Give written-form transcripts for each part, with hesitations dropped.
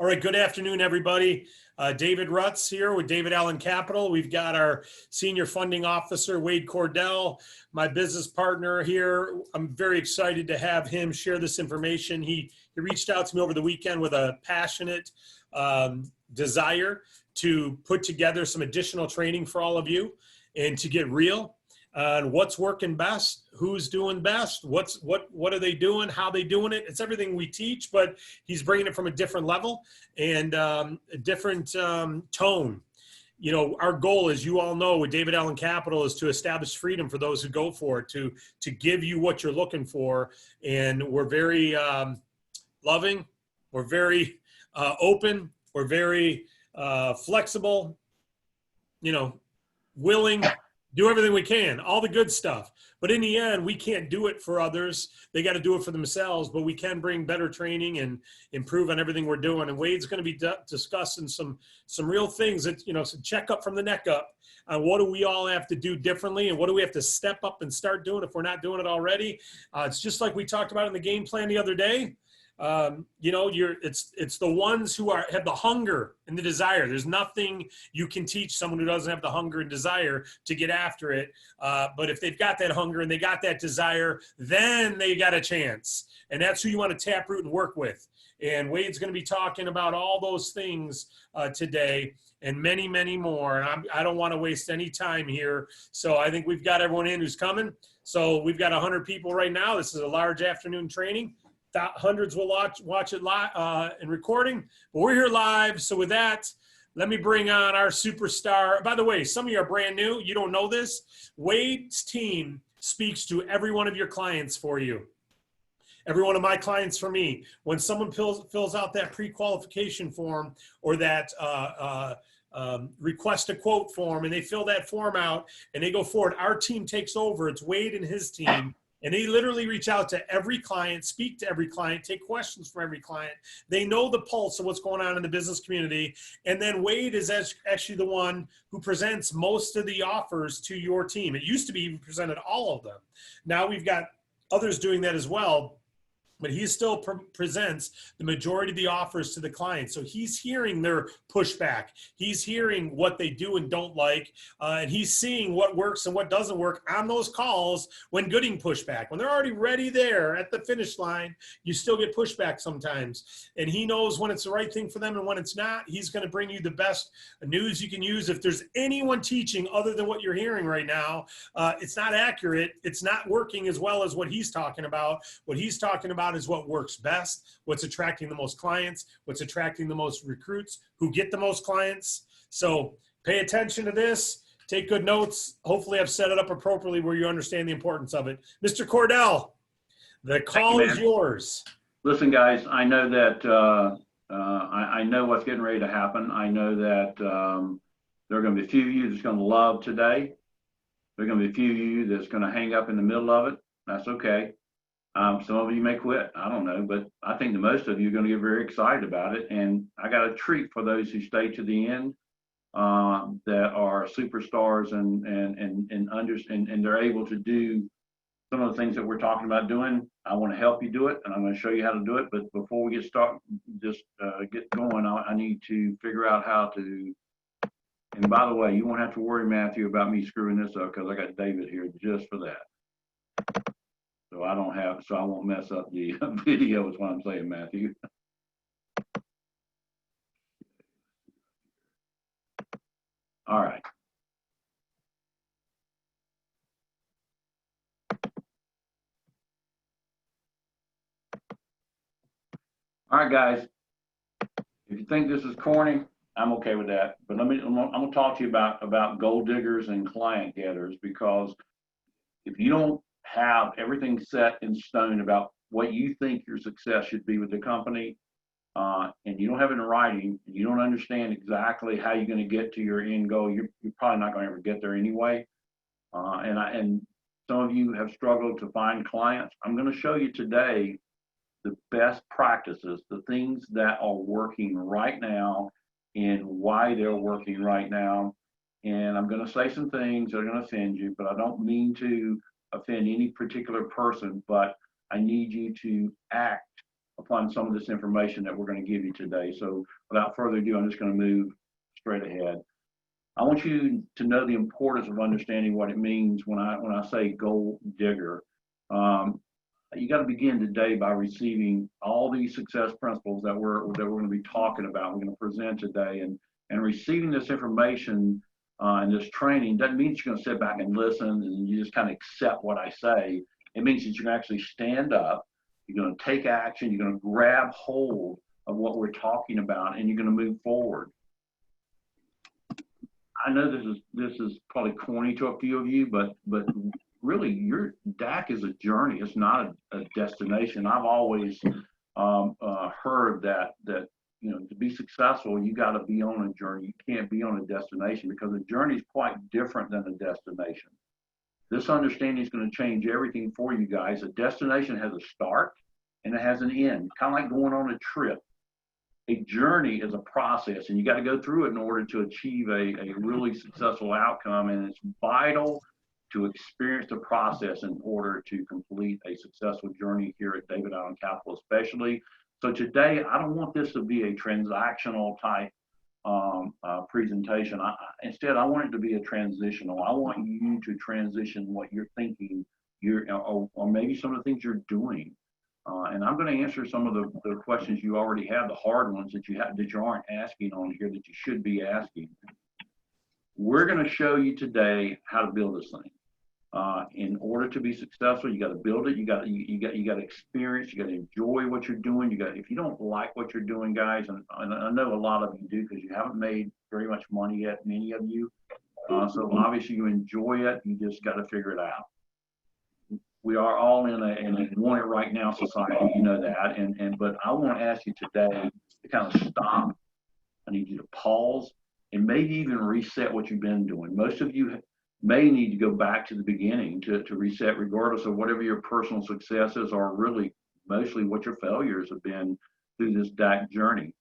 All right, good afternoon, everybody. David Rutz here with David Allen Capital. We've got our Senior Funding Officer, Wade Cordell, my business partner here. I'm very excited to have him share this information. He reached out to me over the weekend with a passionate desire to put together some additional training for all of you and to get real on what's working best, who's doing best, what are they doing, how they doing it. It's everything we teach, but he's bringing it from a different level and a different tone. You know, our goal, as you all know, with David Allen Capital is to establish freedom for those who go for it, to give you what you're looking for. And we're very loving, we're very open, we're very flexible, you know, willing, do everything we can, all the good stuff. But in the end, we can't do it for others. They got to do it for themselves, but we can bring better training and improve on everything we're doing. And Wade's going to be discussing some real things that, you know, some check up from the neck up on what do we all have to do differently and what do we have to step up and start doing if we're not doing it already. It's just like we talked about in the game plan the other day. You know, it's the ones who have the hunger and the desire. There's nothing you can teach someone who doesn't have the hunger and desire to get after it. But if they've got that hunger and they got that desire, then they got a chance. And that's who you want to taproot and work with. And Wade's going to be talking about all those things today and many, many more. And I don't want to waste any time here. So I think we've got everyone in who's coming. So we've got 100 people right now. This is a large afternoon training. Hundreds will watch it live in recording, but we're here live. So with that, let me bring on our superstar. By the way, some of you are brand new. You don't know this. Wade's team speaks to every one of your clients for you. Every one of my clients for me. When someone fills out that pre-qualification form or that request a quote form and they fill that form out and they go forward, our team takes over. It's Wade and his team. And they literally reach out to every client, speak to every client, take questions from every client. They know the pulse of what's going on in the business community. And then Wade is actually the one who presents most of the offers to your team. It used to be he presented all of them. Now we've got others doing that as well. But he still presents the majority of the offers to the client. So he's hearing their pushback. He's hearing what they do and don't like. And he's seeing what works and what doesn't work on those calls when getting pushback. When they're already ready there at the finish line, you still get pushback sometimes. And he knows when it's the right thing for them and when it's not. He's going to bring you the best news you can use. If there's anyone teaching other than what you're hearing right now, it's not accurate. It's not working as well as what he's talking about. What he's talking about is what works best, what's attracting the most clients, what's attracting the most recruits, who get the most clients. So pay attention to this, take good notes. Hopefully I've set it up appropriately where you understand the importance of it. Mr. Cordell, the call is yours. Listen, guys, I know that I know what's getting ready to happen. I know that there are going to be a few of you that's going to love today. There are going to be a few of you that's going to hang up in the middle of it. That's okay. Some of you may quit, I don't know, but I think the most of you are going to get very excited about it. And I got a treat for those who stay to the end that are superstars and they're able to do some of the things that we're talking about doing. I want to help you do it, and I'm going to show you how to do it. But before we get going, I need to figure out how to. And by the way, you won't have to worry, Matthew, about me screwing this up because I got David here just for that. So I won't mess up the video is what I'm saying, Matthew. All right. All right, guys. If you think this is corny, I'm okay with that. But I'm gonna talk to you about gold diggers and client getters, because if you don't have everything set in stone about what you think your success should be with the company, and you don't have it in writing, and you don't understand exactly how you're going to get to your end goal, you're probably not going to ever get there anyway. And some of you have struggled to find clients. I'm going to show you today the best practices, the things that are working right now and why they're working right now. And I'm going to say some things that are going to offend you, but I don't mean to offend any particular person, but I need you to act upon some of this information that we're going to give you today. So without further ado, I'm just going to move straight ahead. I want you to know the importance of understanding what it means when I say gold digger. You got to begin today by receiving all these success principles that we're going to be talking about. We're going to present today, and receiving this information and this training doesn't mean you're going to sit back and listen and you just kind of accept what I say. It means that you're going to actually stand up, you're going to take action, you're going to grab hold of what we're talking about, and you're going to move forward. I know this is probably corny to a few of you, but really, your DAC is a journey. It's not a destination. I've always heard that to be successful, you got to be on a journey. You can't be on a destination, because a journey is quite different than a destination. This understanding is going to change everything for you guys. A destination has a start and it has an end, kind of like going on a trip. A journey is a process, and you got to go through it in order to achieve a really successful outcome. And it's vital to experience the process in order to complete a successful journey here at David Allen Capital, especially. So today, I don't want this to be a transactional type presentation. Instead, I want it to be a transitional. I want you to transition what you're thinking, or maybe some of the things you're doing. And I'm going to answer some of the questions you already have, the hard ones that you aren't asking on here that you should be asking. We're going to show you today how to build this thing. In order to be successful, you got to build it. You got to experience. You got to enjoy what you're doing. If you don't like what you're doing, guys, and I know a lot of you do because you haven't made very much money yet, many of you. So obviously you enjoy it. You just got to figure it out. We are all in a want it right now society, you know that. But I want to ask you today to kind of stop. I need you to pause and maybe even reset what you've been doing. Most of you may need to go back to the beginning to reset, regardless of whatever your personal successes or really mostly what your failures have been through this DAC journey.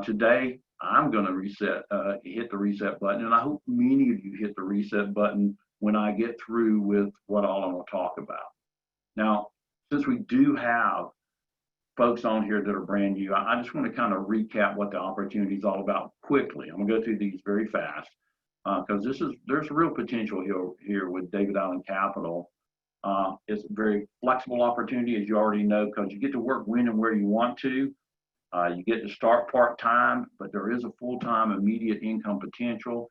Today, I'm going to hit the reset button, and I hope many of you hit the reset button when I get through with what all I'm going to talk about. Now, since we do have folks on here that are brand new, I just want to kind of recap what the opportunity is all about quickly. I'm going to go through these very fast. Because there's real potential here with David Allen Capital. It's a very flexible opportunity, as you already know, because you get to work when and where you want to. You get to start part-time, but there is a full-time immediate income potential.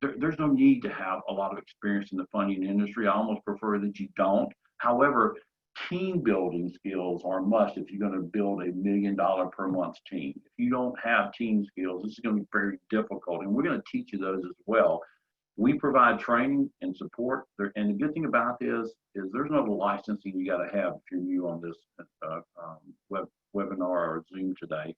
There's no need to have a lot of experience in the funding industry. I almost prefer that you don't. However, team building skills are a must if you're going to build $1 million per month team. If you don't have team skills, this is going to be very difficult, and we're going to teach you those as well. We provide training and support, and the good thing about this is there's no licensing you got to have if you're new on this webinar or Zoom today.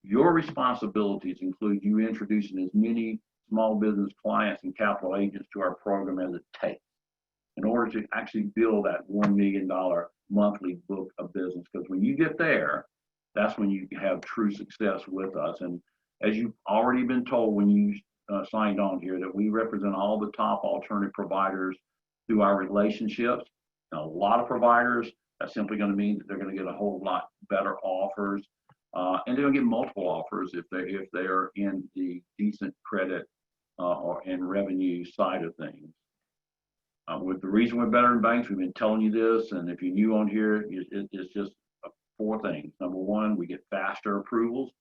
Your responsibilities include you introducing as many small business clients and capital agents to our program as it takes in order to actually build that $1 million monthly book of business. Because when you get there, that's when you have true success with us. And as you've already been told when you signed on here, that we represent all the top alternative providers through our relationships. Now, a lot of providers, that's simply going to mean that they're going to get a whole lot better offers, and they're going to get multiple offers if they're in the decent credit or in revenue side of things. With the reason we're better than banks, we've been telling you this, and if you're new on here, it's just 4 things. Number 1, we get faster approvals.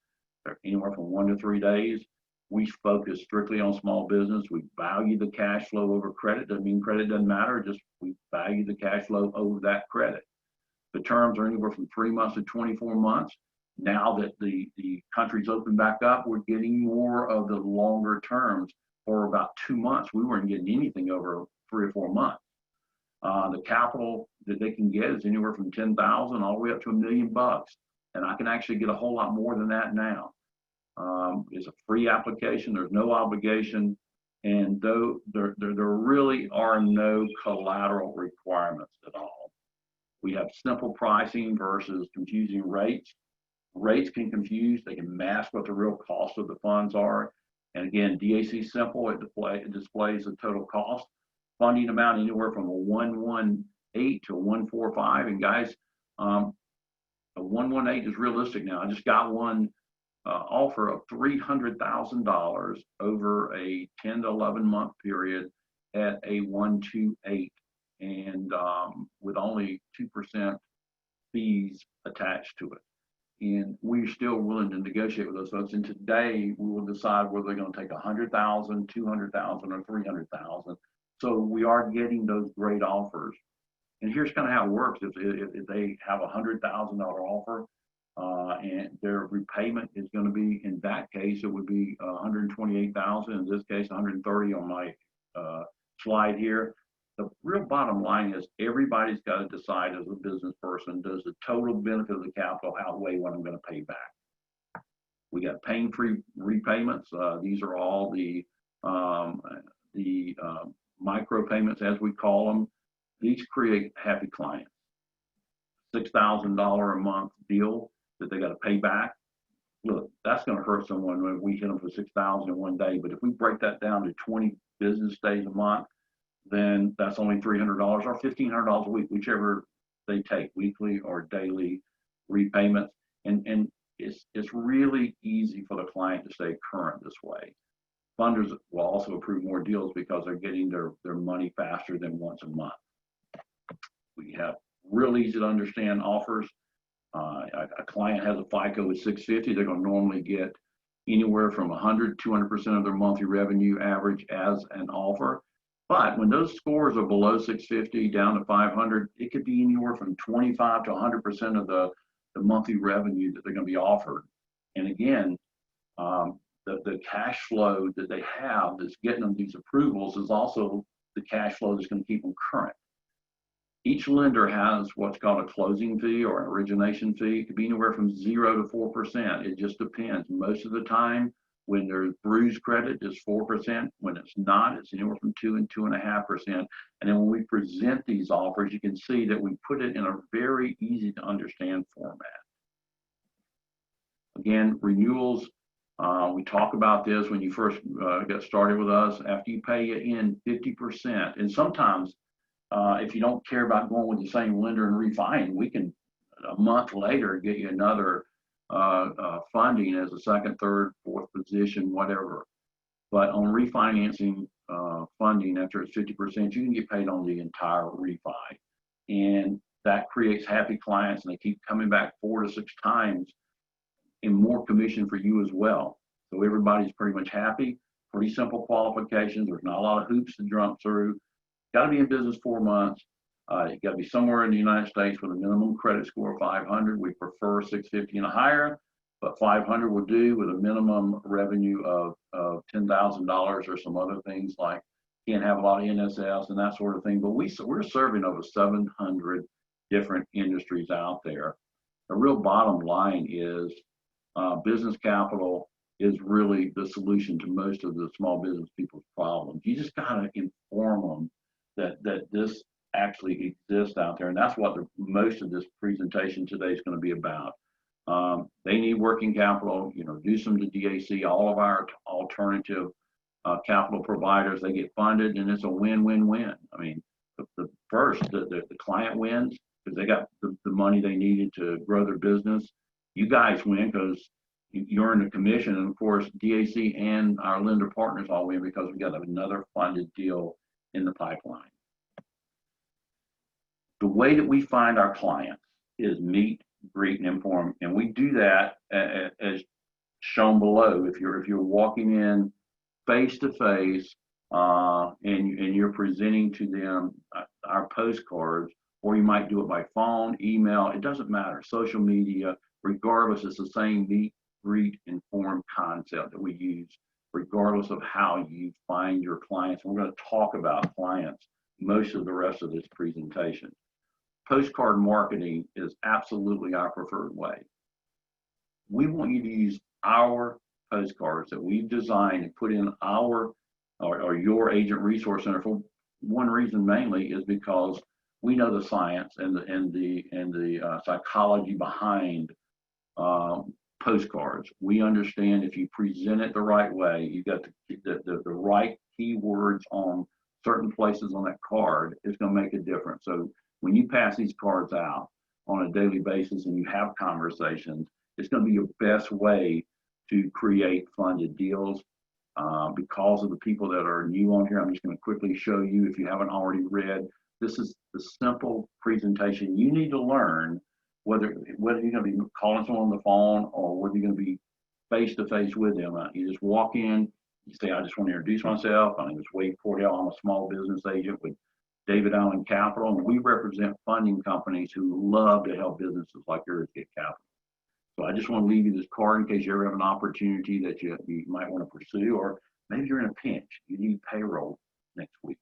They're anywhere from 1 to 3 days. We focus strictly on small business. We value the cash flow over credit. Doesn't mean credit doesn't matter, just we value the cash flow over that credit. The terms are anywhere from 3 months to 24 months. Now that the country's opened back up, we're getting more of the longer terms. For about 2 months, we weren't getting anything over 3 or 4 months. The capital that they can get is anywhere from $10,000 all the way up to $1 million, and I can actually get a whole lot more than that now. It's a free application. There's no obligation, and though there really are no collateral requirements at all. We have simple pricing versus confusing rates. Rates can confuse. They can mask what the real cost of the funds are. And again, DAC simple, it displays the total cost. Funding amount anywhere from a 118 to a 145. And guys, A 118 is realistic now. I just got one offer of $300,000 over a 10 to 11 month period at a 128, and with only 2% fees attached to it. And we're still willing to negotiate with those folks. And today we will decide whether they're going to take 100,000, 200,000, or 300,000. So we are getting those great offers. And here's kind of how it works. If they have a $100,000 offer, and their repayment is going to be, in that case, it would be 128,000. In this case, 130 on my slide here. The real bottom line is everybody's got to decide as a business person, does the total benefit of the capital outweigh what I'm going to pay back? We got pain-free repayments. These are all the micro payments, as we call them. These create happy clients. $6,000 a month deal that they got to pay back. Look, that's going to hurt someone when we hit them for 6,000 in one day. But if we break that down to 20 business days a month, then that's only $300 or $1,500 a week, whichever they take, weekly or daily repayments. And it's really easy for the client to stay current this way. Funders will also approve more deals because they're getting their money faster than once a month. We have real easy to understand offers. A client has a FICO of 650, they're going to normally get anywhere from 100 to 200% of their monthly revenue average as an offer. But when those scores are below 650 down to 500, it could be anywhere from 25 to 100% of the monthly revenue that they're going to be offered. And again, the cash flow that they have that's getting them these approvals is also the cash flow that's going to keep them current. Each lender has what's called a closing fee or an origination fee. It could be anywhere from 0 to 4%. It just depends. Most of the time, when there's bruised credit, it's 4%. When it's not, it's anywhere from 2 and 2.5%. And then when we present these offers, you can see that we put it in a very easy to understand format. Again, renewals, we talk about this when you first get started with us. After you pay in 50%, and sometimes if you don't care about going with the same lender and refining, we can a month later get you another funding as a second, third, fourth position, whatever. But on refinancing funding, after it's 50%, you can get paid on the entire refi. And that creates happy clients, and they keep coming back 4 to 6 times, and more commission for you as well. So everybody's pretty much happy. Pretty simple qualifications. There's not a lot of hoops to jump through. Got to be in business 4 months. You got to be somewhere in the United States with a minimum credit score of 500. We prefer 650 and higher, but 500 will do with a minimum revenue of $10,000 or some other things like can't have a lot of NSFs and that sort of thing. But we're serving over 700 different industries out there. The real bottom line is business capital is really the solution to most of the small business people's problems. You just got to inform them that this actually exists out there, and that's what most of this presentation today is going to be about. They need working capital, do some to DAC, all of our alternative capital providers, they get funded, and it's a win-win-win. I mean, the client wins because they got the money they needed to grow their business. You guys win because you earn a commission, and of course, DAC and our lender partners all win because we got another funded deal in the pipeline. The way that we find our clients is meet, greet, and inform, and we do that as shown below. If you're walking in face to face and you're presenting to them our postcards, or you might do it by phone, email, it doesn't matter, social media, regardless, it's the same meet, greet, inform concept that we use regardless of how you find your clients. We're going to talk about clients most of the rest of this presentation. Postcard marketing is absolutely our preferred way. We want you to use our postcards that we've designed and put in our or your agent resource center for one reason mainly is because we know the science and the psychology behind postcards. We understand if you present it the right way, you got the right keywords on certain places on that card, it's going to make a difference. So when you pass these cards out, on a daily basis and you have conversations, it's going to be your best way to create funded deals. Because of the people that are new on here, I'm just going to quickly show you, if you haven't already read, this is the simple presentation you need to learn, whether you're going to be calling someone on the phone or whether you're going to be face to face with them. You just walk in, you say, I just want to introduce myself. My name is Wade Cordell. I'm a small business agent with David Allen Capital, and we represent funding companies who love to help businesses like yours get capital. So I just want to leave you this card in case you ever have an opportunity that you might want to pursue, or maybe you're in a pinch, you need payroll next week.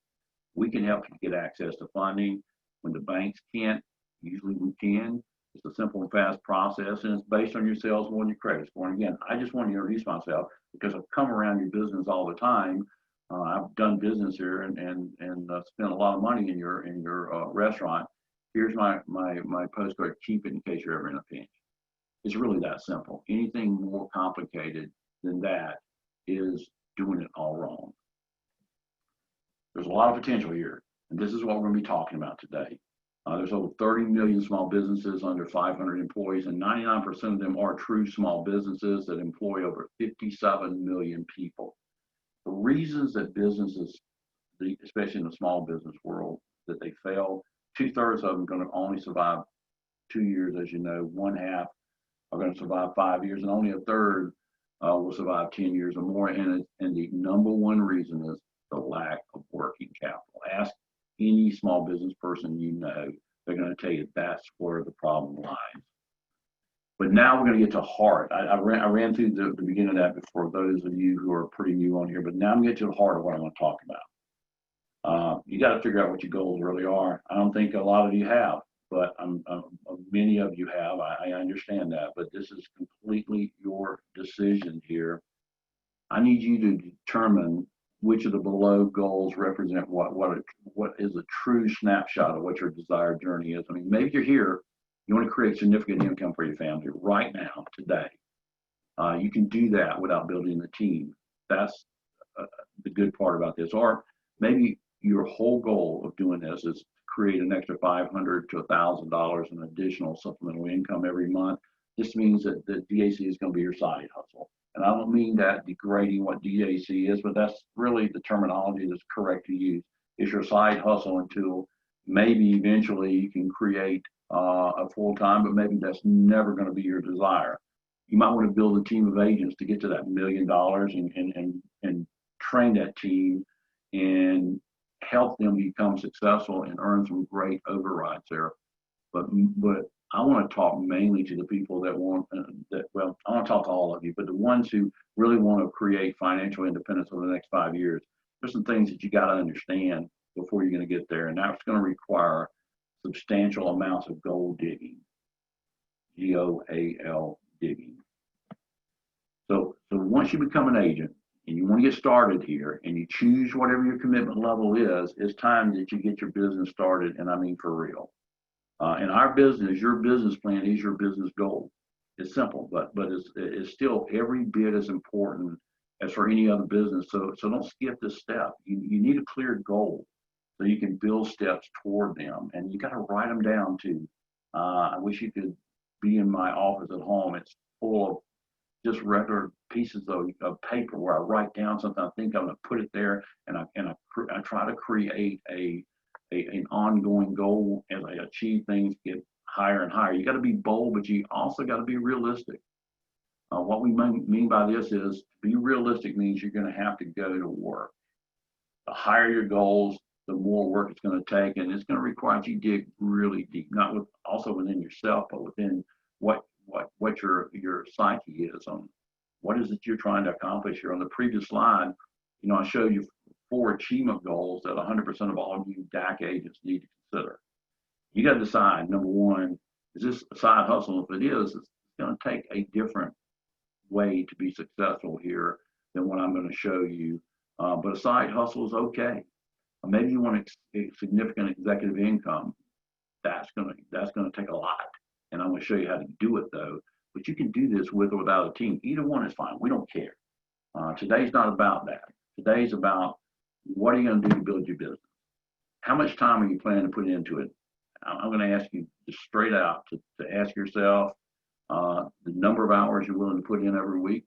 We can help you get access to funding when the banks can't. Usually we can. It's a simple and fast process, and it's based on your sales more than your credit score. And again, I just want to introduce myself because I've come around your business all the time. I've done business here and spent a lot of money in your restaurant. Here's my postcard. Keep it in case you're ever in a pinch. It's really that simple. Anything more complicated than that is doing it all wrong. There's a lot of potential here, and this is what we're going to be talking about today. There's over 30 million small businesses under 500 employees, and 99% of them are true small businesses that employ over 57 million people. The reasons that businesses, especially in the small business world, that they fail, 2/3 of them are going to only survive 2 years, as you know. One half are going to survive 5 years, and only a third will survive 10 years or more. And the number one reason is the lack of working capital. Ask any small business person you know, they're going to tell you that's where the problem lies. But now we're going to get to heart. I ran through the beginning of that before those of you who are pretty new on here, but now I'm going to get to the heart of what I want to talk about. You got to figure out what your goals really are. I don't think a lot of you have, but many of you have. I understand that, but this is completely your decision here. I need you to determine which of the below goals represent what is a true snapshot of what your desired journey is. I mean, maybe you're here, you want to create significant income for your family right now, today. You can do that without building a team. That's the good part about this. Or maybe your whole goal of doing this is to create an extra $500 to $1,000 in additional supplemental income every month. This means that the DAC is going to be your side hustle. And I don't mean that degrading what DAC is, but that's really the terminology that's correct to use. It's your side hustle until maybe eventually you can create a full-time, but maybe that's never going to be your desire. You might want to build a team of agents to get to that $1 million and train that team and help them become successful and earn some great overrides there. But I want to talk mainly to the people that want well, I want to talk to all of you, but the ones who really want to create financial independence over the next 5 years. There's some things that you got to understand before you're going to get there, and that's going to require substantial amounts of gold digging, GOAL digging. So once you become an agent and you want to get started here and you choose whatever your commitment level is, it's time that you get your business started, and I mean for real. In our business, your business plan is your business goal. It's simple, but it's still every bit as important as for any other business. So don't skip this step. You need a clear goal so you can build steps toward them, and you got to write them down too. I wish you could be in my office at home. It's full of just regular pieces of paper where I write down something I think I'm going to put it there, and I try to create an ongoing goal as I achieve things, get higher and higher. You got to be bold, but you also got to be realistic. What we mean by this is to be realistic means you're going to have to go to work. The higher your goals, the more work it's going to take, and it's going to require you to dig really deep, not also within yourself, but within what your psyche is on what is it you're trying to accomplish here. On the previous slide, I showed you 4 achievement goals that 100% of all you DAC agents need to consider. You got to decide, number one, is this a side hustle? If it is, it's going to take a different way to be successful here than what I'm going to show you. But a side hustle is okay. Maybe you want a significant executive income. That's going to take a lot, and I'm going to show you how to do it though. But you can do this with or without a team. Either one is fine. We don't care. Today's not about that. Today's about what are you going to do to build your business? How much time are you planning to put into it? I'm going to ask you just straight out to ask yourself the number of hours you're willing to put in every week.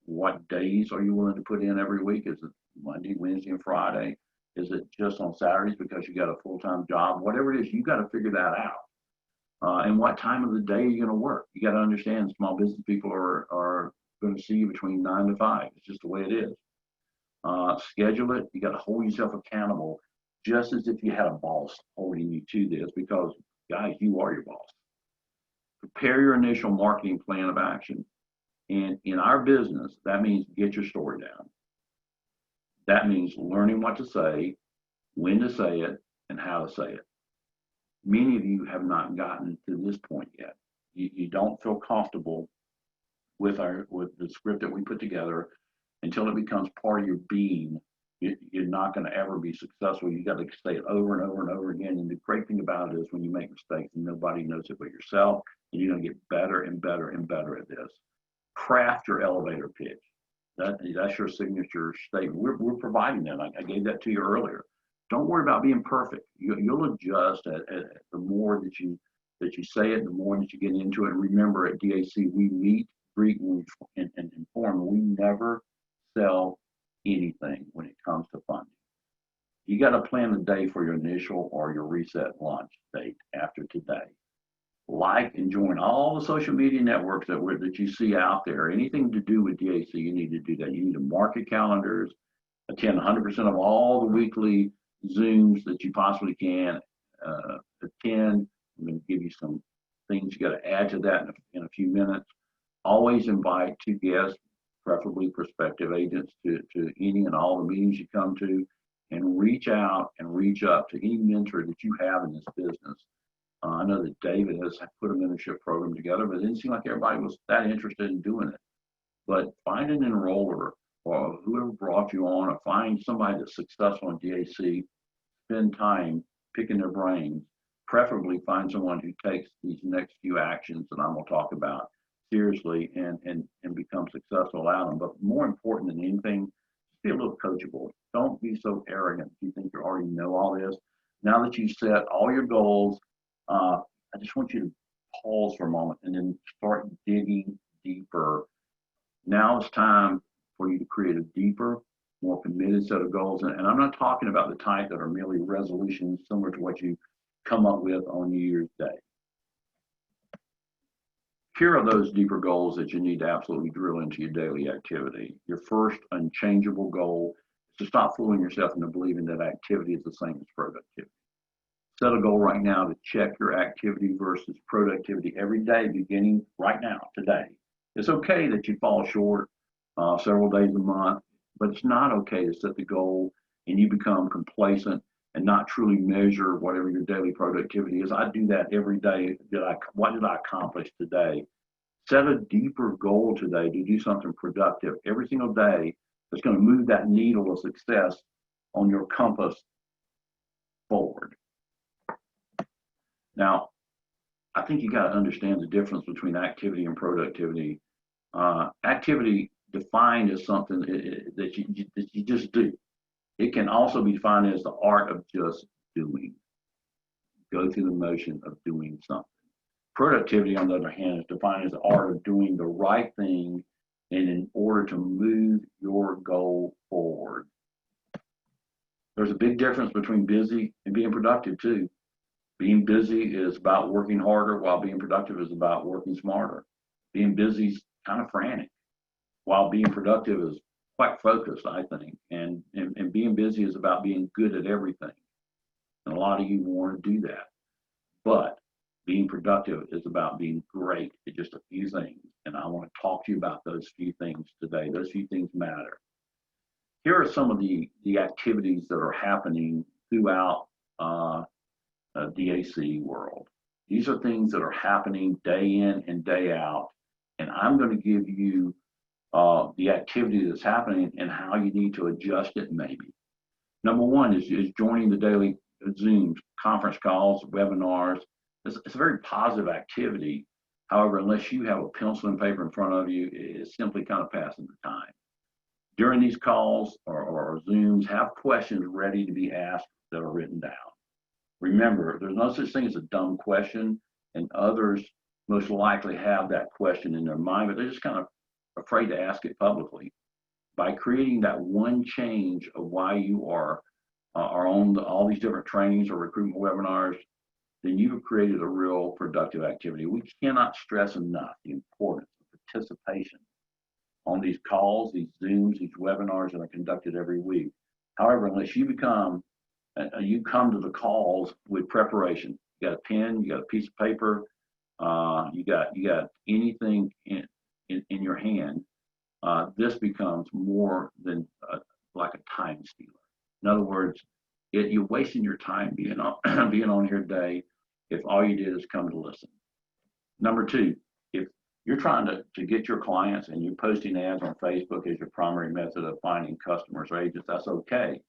What days are you willing to put in every week? Is it Monday, Wednesday, and Friday? Is it just on Saturdays because you got a full-time job? Whatever it is, you got to figure that out. And what time of the day are you going to work? You got to understand small business people are going to see you between 9 to 5. It's just the way it is. Schedule it. You got to hold yourself accountable just as if you had a boss holding you to this, because guys, you are your boss. Prepare your initial marketing plan of action. And in our business, that means get your story down. That means learning what to say, when to say it, and how to say it. Many of you have not gotten to this point yet. You don't feel comfortable with the script that we put together until it becomes part of your being. You're not going to ever be successful. You got to say it over and over and over again. And the great thing about it is when you make mistakes, and nobody knows it but yourself, and you're going to get better and better and better at this. Craft your elevator pitch. That's your signature statement. We're providing that. I gave that to you earlier. Don't worry about being perfect. You'll adjust at the more that you say it, the more that you get into it. And remember, at DAC, we meet, greet, and inform. We never sell anything when it comes to funding. You got to plan the day for your initial or your reset launch date after today. Like and join all the social media networks that you see out there. Anything to do with DAC, you need to do that. You need to market calendars, attend 100% of all the weekly Zooms that you possibly can attend. I'm going to give you some things you got to add to that in a few minutes. Always invite 2 guests, preferably prospective agents, to any and all the meetings you come to, and reach out and reach up to any mentor that you have in this business. I know that David has put a mentorship program together, but it didn't seem like everybody was that interested in doing it. But find an enroller or whoever brought you on, or find somebody that's successful in DAC, spend time picking their brains, preferably find someone who takes these next few actions that I'm going to talk about seriously and become successful at them. But more important than anything, just be a little coachable. Don't be so arrogant you think you already know all this. Now that you've set all your goals, I just want you to pause for a moment and then start digging deeper. Now it's time for you to create a deeper, more committed set of goals. And I'm not talking about the type that are merely resolutions similar to what you come up with on New Year's Day. Here are those deeper goals that you need to absolutely drill into your daily activity. Your first unchangeable goal is to stop fooling yourself into believing that activity is the same as productivity. Set a goal right now to check your activity versus productivity every day, beginning right now, today. It's okay that you fall short several days a month, but it's not okay to set the goal and you become complacent and not truly measure whatever your daily productivity is. I do that every day. What did I accomplish today? Set a deeper goal today to do something productive every single day that's going to move that needle of success on your compass forward. Now, I think you got to understand the difference between activity and productivity. Activity defined as something that you just do. It can also be defined as the art of just doing. Go through the motion of doing something. Productivity, on the other hand, is defined as the art of doing the right thing and in order to move your goal forward. There's a big difference between busy and being productive too. Being busy is about working harder, while being productive is about working smarter. Being busy is kind of frantic, while being productive is quite focused, I think. And being busy is about being good at everything. And a lot of you want to do that. But being productive is about being great at just a few things. And I want to talk to you about those few things today. Those few things matter. Here are some of the activities that are happening throughout DAC world. These are things that are happening day in and day out. And I'm going to give you the activity that's happening and how you need to adjust it maybe. Number one is joining the daily Zooms, conference calls, webinars. It's a very positive activity. However, unless you have a pencil and paper in front of you, it's simply kind of passing the time. During these calls or Zooms, have questions ready to be asked that are written down. Remember, there's no such thing as a dumb question, and others most likely have that question in their mind, but they're just kind of afraid to ask it publicly. By creating that one change of why you are on all these different trainings or recruitment webinars, then you've created a real productive activity. We cannot stress enough the importance of participation on these calls, these Zooms, these webinars that are conducted every week. However, unless you come to the calls with preparation, you got a pen, you got a piece of paper, you got anything in your hand, this becomes more than like a time stealer. In other words, you're wasting your time being on here today if all you did is come to listen. Number two, if you're trying to get your clients and you're posting ads on Facebook as your primary method of finding customers or agents, that's okay.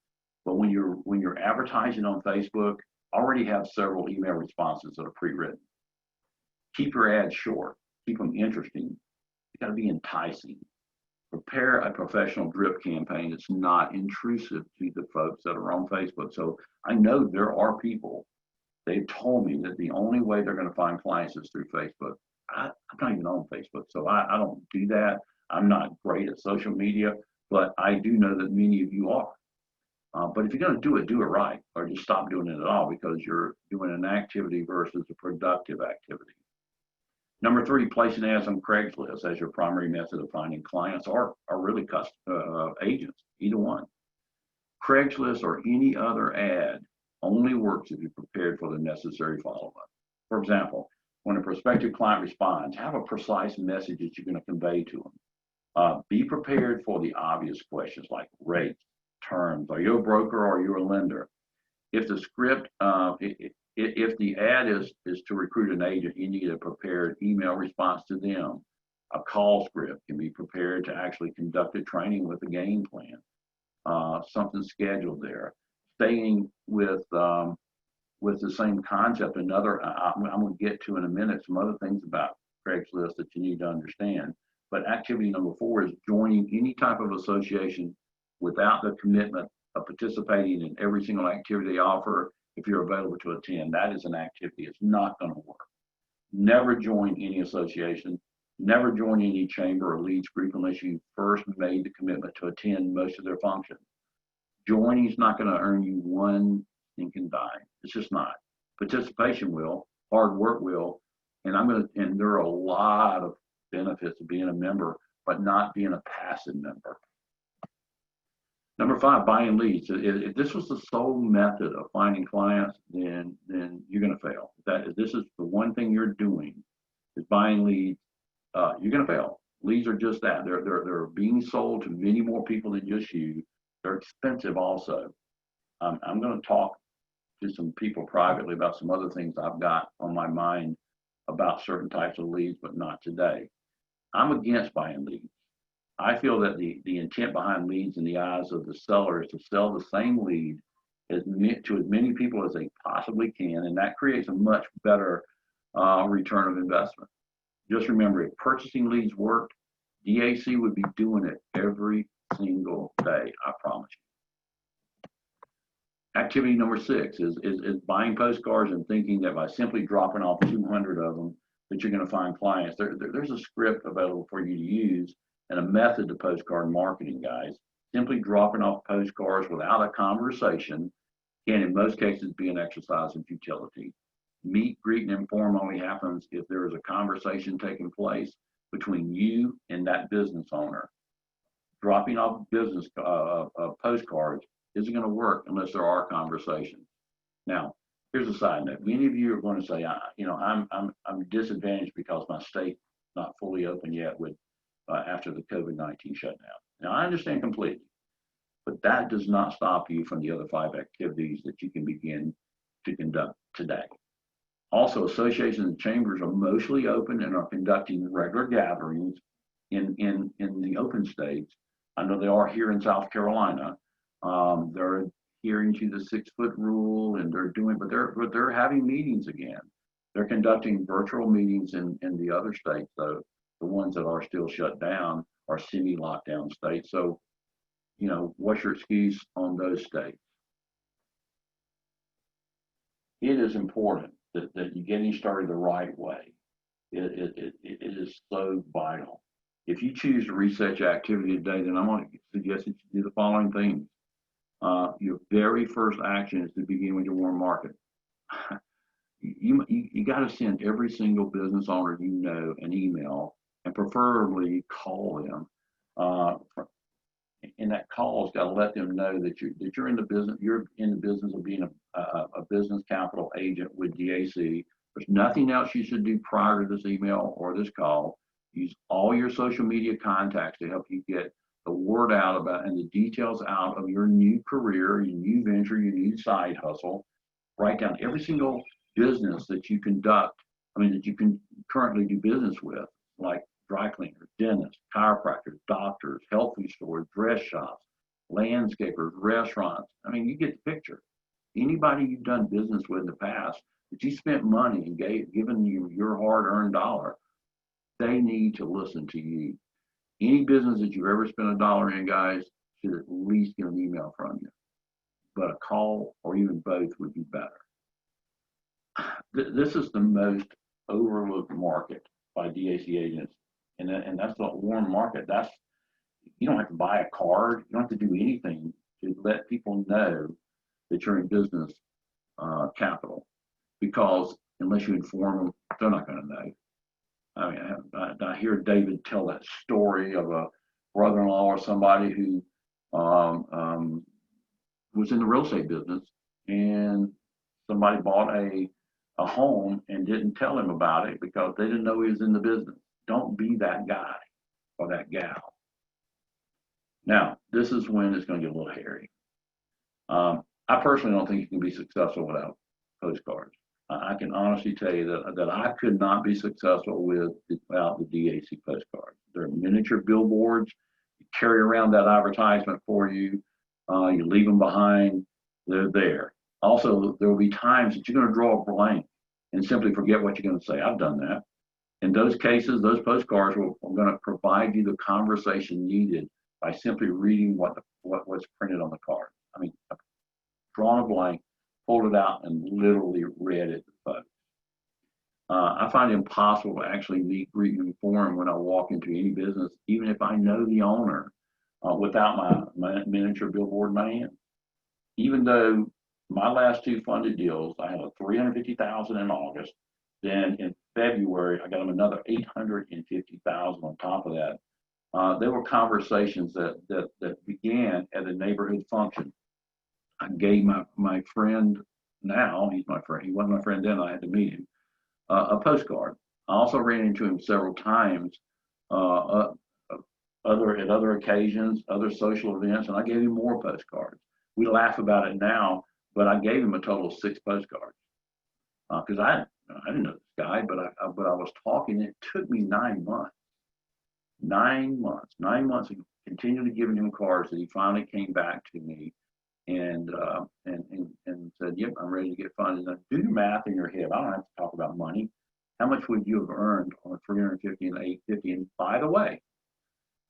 But when you're advertising on Facebook, already have several email responses that are pre-written. Keep your ads short, keep them interesting. You got to be enticing. Prepare a professional drip campaign that's not intrusive to the folks that are on Facebook. So I know there are people, they've told me that the only way they're going to find clients is through Facebook. I'm not even on Facebook, so I don't do that. I'm not great at social media, but I do know that many of you are. But if you're going to do it right, or just stop doing it at all because you're doing an activity versus a productive activity. Number three, placing ads on Craigslist as your primary method of finding clients or really agents, either one. Craigslist or any other ad only works if you're prepared for the necessary follow-up. For example, when a prospective client responds, have a precise message that you're going to convey to them. Be prepared for the obvious questions like rates, terms. Are you a broker or are you a lender? If the script, if the ad is to recruit an agent, you need a prepared email response to them. A call script can be prepared to actually conduct a training with a game plan. Something scheduled there. Staying with the same concept. I'm going to get to in a minute some other things about Craigslist that you need to understand. But activity number 4 is joining any type of association without the commitment of participating in every single activity they offer if you're available to attend. That is an activity. It's not going to work. Never join any association. Never join any chamber or leads group unless you first made the commitment to attend most of their functions. Joining is not going to earn you one stinking dime. It's just not. Participation will, hard work will, and there are a lot of benefits of being a member, but not being a passive member. Number 5, buying leads. If this was the sole method of finding clients, then you're going to fail. If this is the one thing you're doing is buying leads, you're going to fail. Leads are just that. They're being sold to many more people than just you. They're expensive also. I'm going to talk to some people privately about some other things I've got on my mind about certain types of leads, but not today. I'm against buying leads. I feel that the intent behind leads in the eyes of the seller is to sell the same lead to as many people as they possibly can, and that creates a much better return of investment. Just remember, if purchasing leads worked, DAC would be doing it every single day, I promise you. Activity number 6 is buying postcards and thinking that by simply dropping off 200 of them that you're going to find clients. There's a script available for you to use and a method to postcard marketing, guys. Simply dropping off postcards without a conversation can in most cases be an exercise in futility. Meet, greet, and inform only happens if there is a conversation taking place between you and that business owner. Dropping off business postcards isn't going to work unless there are conversations. Now, here's a side note. Many of you are going to say, I'm disadvantaged because my state's not fully open yet with after the COVID-19 shutdown. Now, I understand completely, but that does not stop you from the other 5 activities that you can begin to conduct today. Also, associations and chambers are mostly open and are conducting regular gatherings in the open states. I know they are here in South Carolina. They're adhering to the 6-foot rule, and but they're having meetings again. They're conducting virtual meetings in the other states, though. The ones that are still shut down are semi-lockdown states. So, what's your excuse on those states? it is important that you getting started the right way. It is so vital. If you choose to reset your activity today, then I'm going to suggest that you do the following things. Your very first action is to begin with your warm market. You got to send every single business owner you know an email, and preferably call them. And that call's got to let them know that you're in the business. You're in the business of being a business capital agent with DAC. There's nothing else you should do prior to this email or this call. Use all your social media contacts to help you get the word out about and the details out of your new career, your new venture, your new side hustle. Write down every single business that you that you can currently do business with, like dry cleaners, dentists, chiropractors, doctors, health food stores, dress shops, landscapers, restaurants. I mean, you get the picture. Anybody you've done business with in the past that you spent money and given you your hard-earned dollar, they need to listen to you. Any business that you've ever spent a dollar in, guys, should at least get an email from you. But a call or even both would be better. This is the most overlooked market by DAC agents. And that's the warm market. You don't have to buy a card. You don't have to do anything to let people know that you're in business capital, because unless you inform them, they're not going to know. I mean, I hear David tell that story of a brother-in-law or somebody who was in the real estate business, and somebody bought a home and didn't tell him about it because they didn't know he was in the business. Don't be that guy or that gal. Now, this is when it's going to get a little hairy. I personally don't think you can be successful without postcards. I can honestly tell you that I could not be successful without the DAC postcards. They're miniature billboards. You carry around that advertisement for you. You leave them behind. They're there. Also, there will be times that you're going to draw a blank and simply forget what you're going to say. I've done that. In those cases, those postcards are going to provide you the conversation needed by simply reading what's printed on the card. I mean, I've drawn a blank, pulled it out, and literally read it to folks. I find it impossible to actually meet, greet, and inform when I walk into any business, even if I know the owner, without my miniature billboard in my hand. Even though my last two funded deals, I had a $350,000 in August. Then in February, I got them another $850,000 on top of that. There were conversations that began at a neighborhood function. I gave my friend, now he's my friend, he wasn't my friend then, I had to meet him, a postcard. I also ran into him several times at other occasions, other social events, and I gave him more postcards. We laugh about it now, but I gave him a total of 6 postcards because I didn't know this guy, but I was talking. It took me 9 months. 9 months. 9 months of continually giving him cards that he finally came back to me and said, "Yep, I'm ready to get funded." Now, do the math in your head. I don't have to talk about money. How much would you have earned on a 350 and 850? And by the way,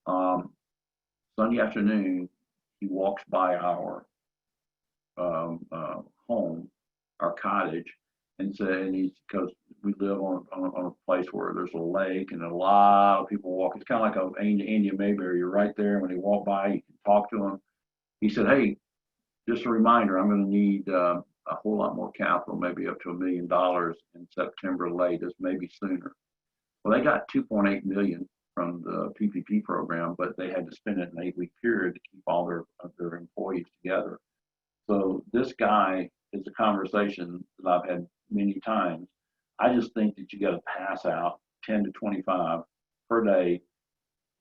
Sunday afternoon, he walks by our home, our cottage, and because we live on a place where there's a lake and a lot of people walk. It's kind of like a Indian Mayberry. You're right there. When they walk by, you can talk to them. He said, "Hey, just a reminder, I'm going to need a whole lot more capital, maybe up to $1 million in September latest, maybe sooner." Well, they got $2.8 million from the PPP program, but they had to spend it in an 8-week period to keep all their employees together. So this guy is a conversation that I've had many times. I just think that you got to pass out 10 to 25 per day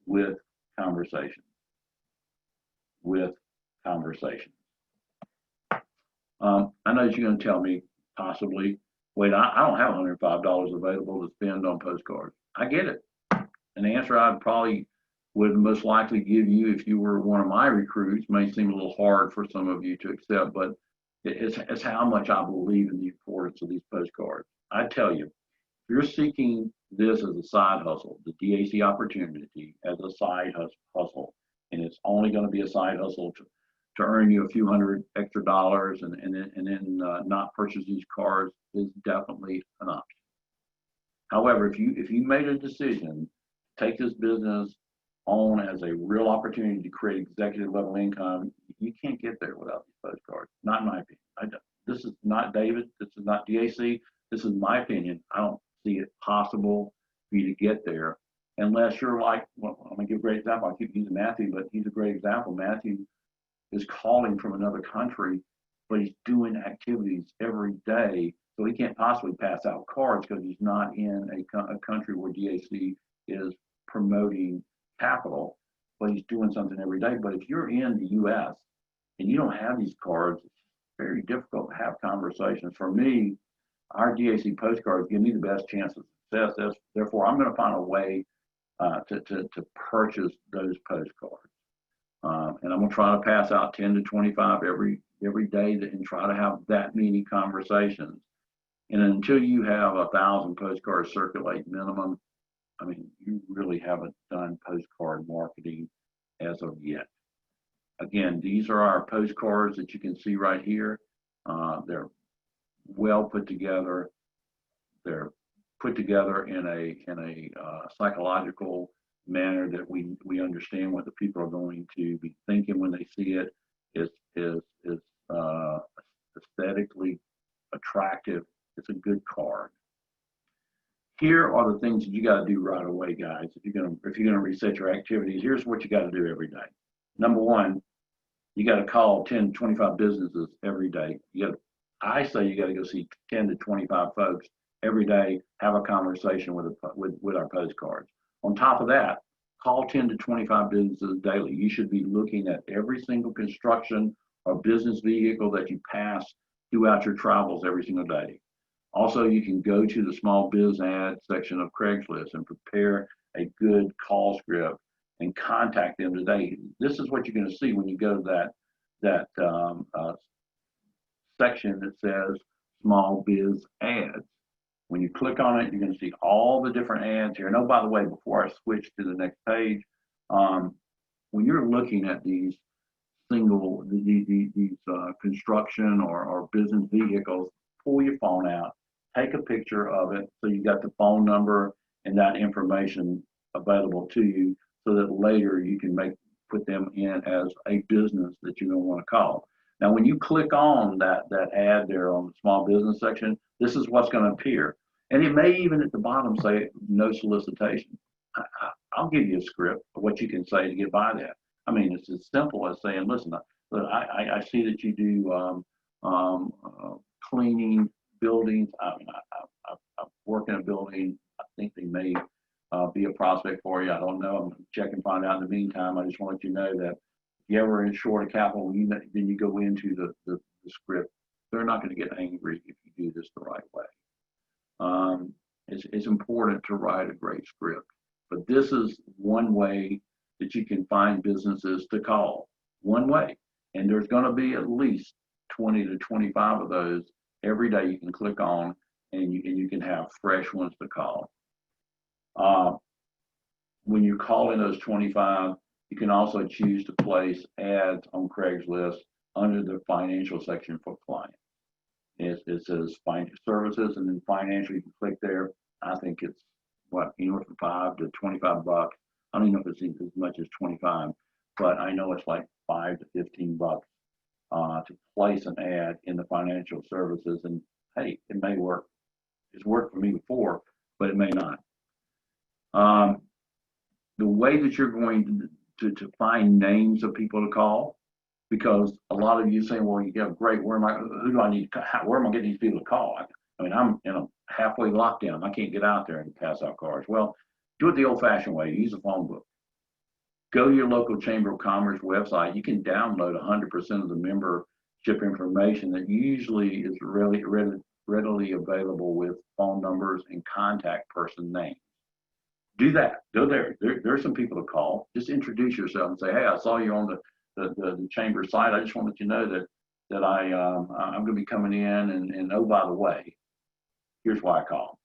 with conversations. I know that you're going to tell me possibly, wait, I don't have $105 available to spend on postcards. I get it. An answer I probably would most likely give you if you were one of my recruits may seem a little hard for some of you to accept, but it's how much I believe in the importance of these postcards. I tell you, if you're seeking this as a side hustle, the DAC opportunity as a side hustle, and it's only going to be a side hustle to earn you a few hundred extra dollars and then not purchase these cars is definitely an option. However, if you made a decision to take this business on as a real opportunity to create executive level income, you can't get there without these postcards. Not in my opinion. This is not David. This is not DAC. This is my opinion. I don't see it possible for you to get there unless you're like, well, I'm gonna give a great example. I keep using Matthew, but he's a great example. Matthew is calling from another country, but he's doing activities every day. So he can't possibly pass out cards because he's not in a country where DAC is promoting capital, but he's doing something every day. But if you're in the US and you don't have these cards, it's very difficult to have conversations. For me, our DAC postcards give me the best chance of success. Therefore, I'm going to find a way to purchase those postcards. And I'm going to try to pass out 10 to 25 every day and try to have that many conversations. And until you have 1,000 postcards circulate minimum, I mean, you really haven't done postcard marketing as of yet. Again, these are our postcards that you can see right here. They're well put together. They're put together in a psychological manner that we understand what the people are going to be thinking when they see it. Is aesthetically attractive. It's a good card. Here are the things that you got to do right away, guys. If you're gonna reset your activities, here's what you got to do every day. Number one, you got to call 10 to 25 businesses every day. I say you got to go see 10 to 25 folks every day. Have a conversation with our postcards. On top of that, call 10 to 25 businesses daily. You should be looking at every single construction or business vehicle that you pass throughout your travels every single day. Also, you can go to the small biz ad section of Craigslist and prepare a good call script and contact them today. This is what you're going to see when you go to that section that says small biz ads. When you click on it, you're going to see all the different ads here. And oh, by the way, before I switch to the next page, when you're looking at these construction or business vehicles, pull your phone out, take a picture of it so you got the phone number and that information available to you so that later you can put them in as a business that you're going to want to call. Now, when you click on that ad there on the small business section, this is what's going to appear. And it may even at the bottom say no solicitation. I'll give you a script of what you can say to get by that. I mean, it's as simple as saying, listen, I see that you do cleaning buildings. I mean, I work in a building. I think they may be a prospect for you. I don't know. I'm going to check and find out in the meantime. I just want to let you know that if you ever in short of capital, then you go into the script. They're not going to get angry if you do this the right way. It's important to write a great script, but this is one way that you can find businesses to call. One way. And there's going to be at least 20 to 25 of those every day you can click on, and you can have fresh ones to call. When you're calling those 25, you can also choose to place ads on Craigslist under the financial section for clients. It says financial services and then financial, you can click there. I think it's anywhere from $5 to $25. I don't even know if it's as much as 25, but I know it's like $5 to $15 to place an ad in the financial services. And hey, it may work. It's worked for me before, but it may not. The way that you're going to find names of people to call, because a lot of you say, well, you have great, where am I getting these people to call? I mean, I'm in a halfway lockdown. I can't get out there and pass out cards. Well, do it the old fashioned way. Use a phone book. Go to your local Chamber of Commerce website. You can download 100% of the membership information that usually is really readily available with phone numbers and contact person names. Do that. Go there. There's some people to call. Just introduce yourself and say, hey, I saw you on the chamber site. I just want to let you know that I'm going to be coming in, and oh, by the way, here's why I called.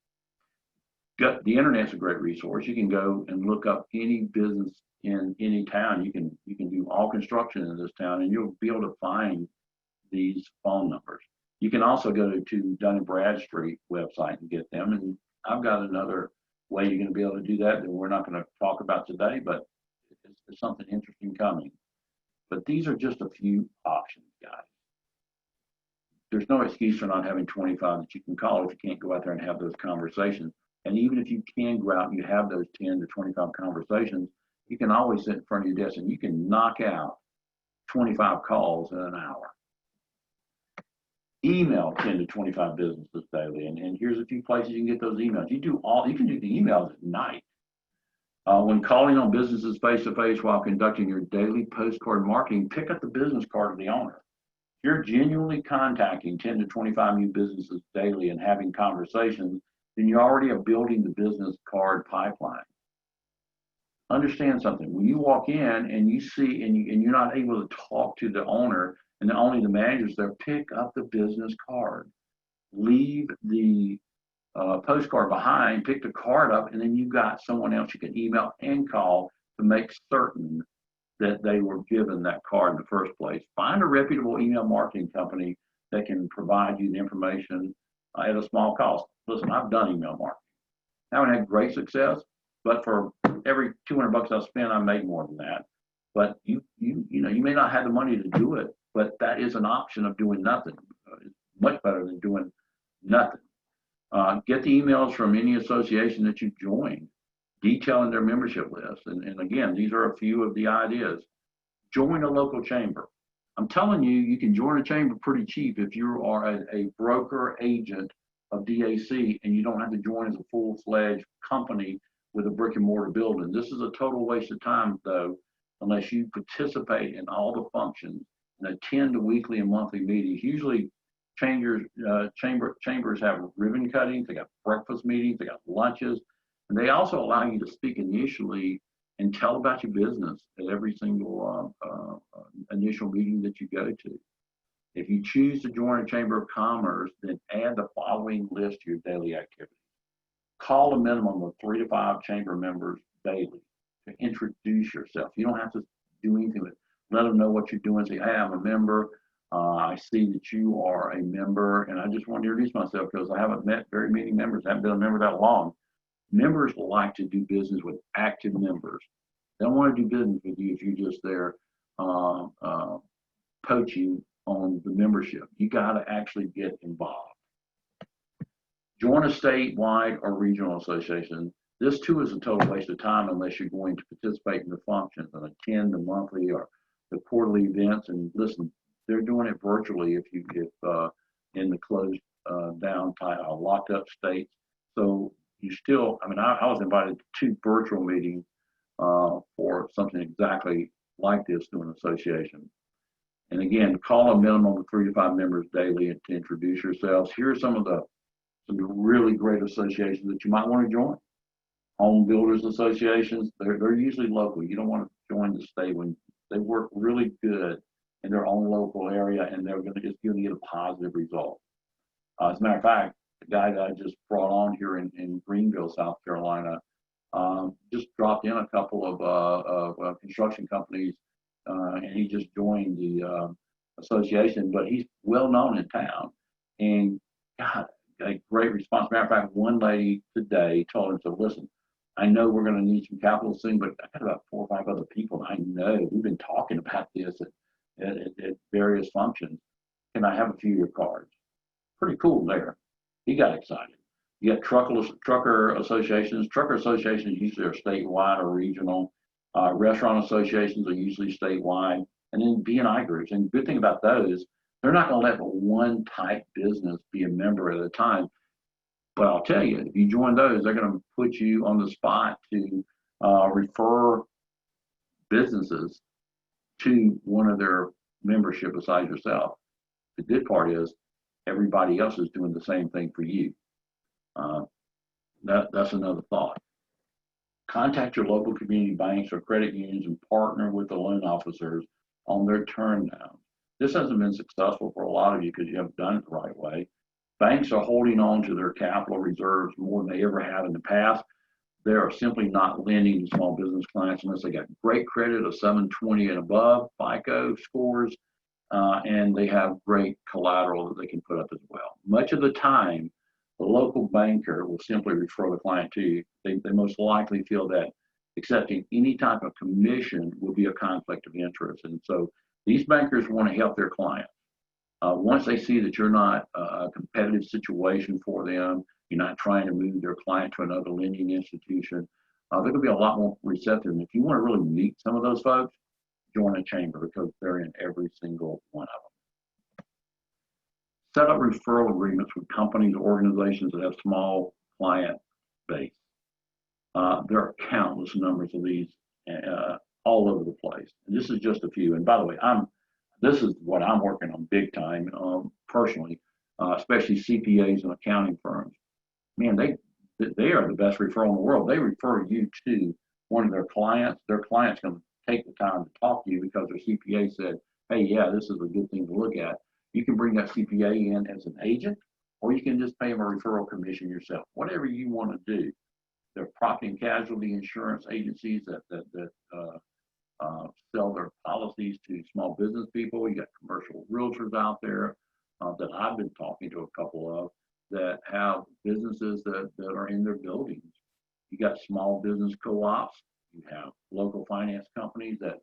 The internet's a great resource. You can go and look up any business in any town. You can do all construction in this town, and you'll be able to find these phone numbers. You can also go to Dun and Bradstreet website and get them. And I've got another way you're going to be able to do that we're not going to talk about today, but it's something interesting coming. But these are just a few options, guys. There's no excuse for not having 25 that you can call if you can't go out there and have those conversations. And even if you can go out and you have those 10 to 25 conversations, you can always sit in front of your desk and you can knock out 25 calls in an hour. Email 10 to 25 businesses daily. And here's a few places you can get those emails. You can do the emails at night. When calling on businesses face-to-face while conducting your daily postcard marketing, pick up the business card of the owner. If you're genuinely contacting 10 to 25 new businesses daily and having conversations, then you already are building the business card pipeline. Understand something. When you walk in and you see and you're not able to talk to the owner and only the manager's there, pick up the business card. Leave the postcard behind, pick the card up, and then you've got someone else you can email and call to make certain that they were given that card in the first place. Find a reputable email marketing company that can provide you the information at a small cost. Listen, I've done email marketing. I haven't had great success, but for every $200 I spend, I made more than that. But you may not have the money to do it, but that is an option of doing nothing. It's much better than doing nothing. Get the emails from any association that you join, detailing their membership list. And again, these are a few of the ideas. Join a local chamber. I'm telling you, you can join a chamber pretty cheap if you are a broker agent of DAC and you don't have to join as a full-fledged company with a brick and mortar building. This is a total waste of time, though, unless you participate in all the functions and attend the weekly and monthly meetings. Usually, chambers have ribbon cuttings, they got breakfast meetings, they got lunches, and they also allow you to speak initially and tell about your business at every single initial meeting that you go to. If you choose to join a Chamber of Commerce, then add the following list to your daily activities. Call a minimum of 3 to 5 chamber members daily to introduce yourself. You don't have to do anything but let them know what you're doing. Say, hey, I'm a member. I see that you are a member, and I just want to introduce myself because I haven't met very many members. I haven't been a member that long. Members like to do business with active members. They don't want to do business with you if you're just there poaching on the membership. You got to actually get involved. Join a statewide or regional association. This too is a total waste of time unless you're going to participate in the functions and attend the monthly or the quarterly events. And listen, they're doing it virtually if in the closed down locked up states. So you still, I was invited to 2 virtual meetings for something exactly like this through an association. And again, call a minimum of 3 to 5 members daily and to introduce yourselves. Here are some really great associations that you might want to join. Home builders associations, they're usually local. You don't want to join the state when they work really good in their own local area and they're going to get a positive result. As a matter of fact, the guy that I just brought on here in Greenville, South Carolina, just dropped in a couple of construction companies and he just joined the association, but he's well known in town and God, a great response. Matter of fact, one lady today told him, so listen, I know we're going to need some capital soon, but I got about 4 or 5 other people I know. We've been talking about this at various functions. Can I have a few of your cards? Pretty cool there. He got excited. You got trucker associations. Trucker associations usually are statewide or regional. Restaurant associations are usually statewide. And then B&I groups. And the good thing about those, they're not going to let one type business be a member at a time. But I'll tell you, if you join those, they're going to put you on the spot to refer businesses to one of their membership besides yourself. The good part is everybody else is doing the same thing for you. That's another thought. Contact your local community banks or credit unions and partner with the loan officers on their turn downs. This hasn't been successful for a lot of you because you haven't done it the right way. banks are holding on to their capital reserves more than they ever have in the past. They are simply not lending to small business clients unless they got great credit of 720 and above FICO scores, and they have great collateral that they can put up as well. Much of the time, the local banker will simply refer the client to you. They most likely feel that accepting any type of commission will be a conflict of interest. And so these bankers want to help their clients. Once they see that you're not a competitive situation for them, you're not trying to move their client to another lending institution, they're going to be a lot more receptive. And if you want to really meet some of those folks, join a chamber because they're in every single one of them. Set up referral agreements with companies, organizations that have small client base. There are countless numbers of these all over the place. And this is just a few. And by the way, this is what I'm working on big time personally, especially CPAs and accounting firms. Man, they are the best referral in the world. They refer you to one of their clients. Their client's going to take the time to talk to you because their CPA said, hey, yeah, this is a good thing to look at. You can bring that CPA in as an agent, or you can just pay them a referral commission yourself, whatever you want to do. There are property and casualty insurance agencies that sell their policies to small business people. You got commercial realtors out there that I've been talking to a couple of that have businesses that are in their buildings. You got small business co-ops. You have local finance companies that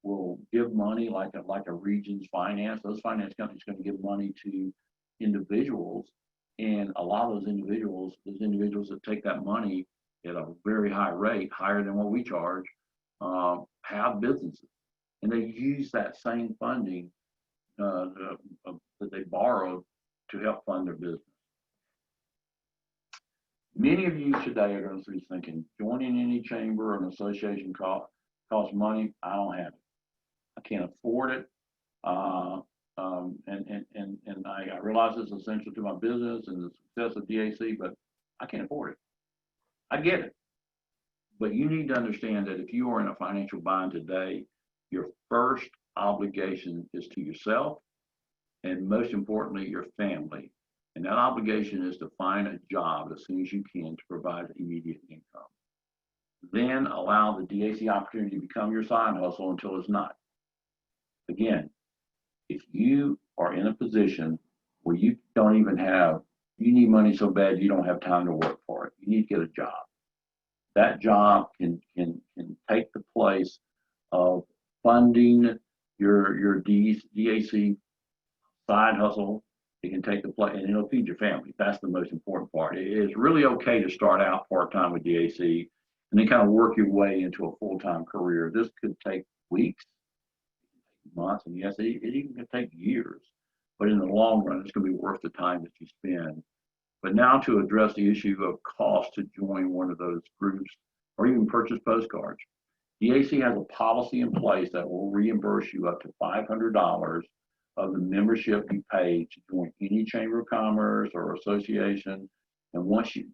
will give money like a Regions Finance. Those finance companies are going to give money to individuals, and a lot of those individuals that take that money at a very high rate, higher than what we charge, have businesses, and they use that same funding that they borrowed to help fund their business. Many of you today are going to be thinking, joining any chamber or an association costs money. I don't have it. I can't afford it. And I realize it's essential to my business and the success of DAC, but I can't afford it. I get it. But you need to understand that if you are in a financial bind today, your first obligation is to yourself and most importantly, your family. And that obligation is to find a job as soon as you can to provide immediate income. Then allow the DAC opportunity to become your side hustle until it's not. Again, if you are in a position where you don't even you need money so bad you don't have time to work for it, you need to get a job. That job can take the place of funding your DAC side hustle. It can take the place, and it'll feed your family. That's the most important part. It is really okay to start out part-time with DAC and then kind of work your way into a full-time career. This could take weeks, months, and yes, it even could take years. But in the long run, it's going to be worth the time that you spend. But now to address the issue of cost to join one of those groups or even purchase postcards. DAC has a policy in place that will reimburse you up to $500 of the membership you pay to join any chamber of commerce or association. And once you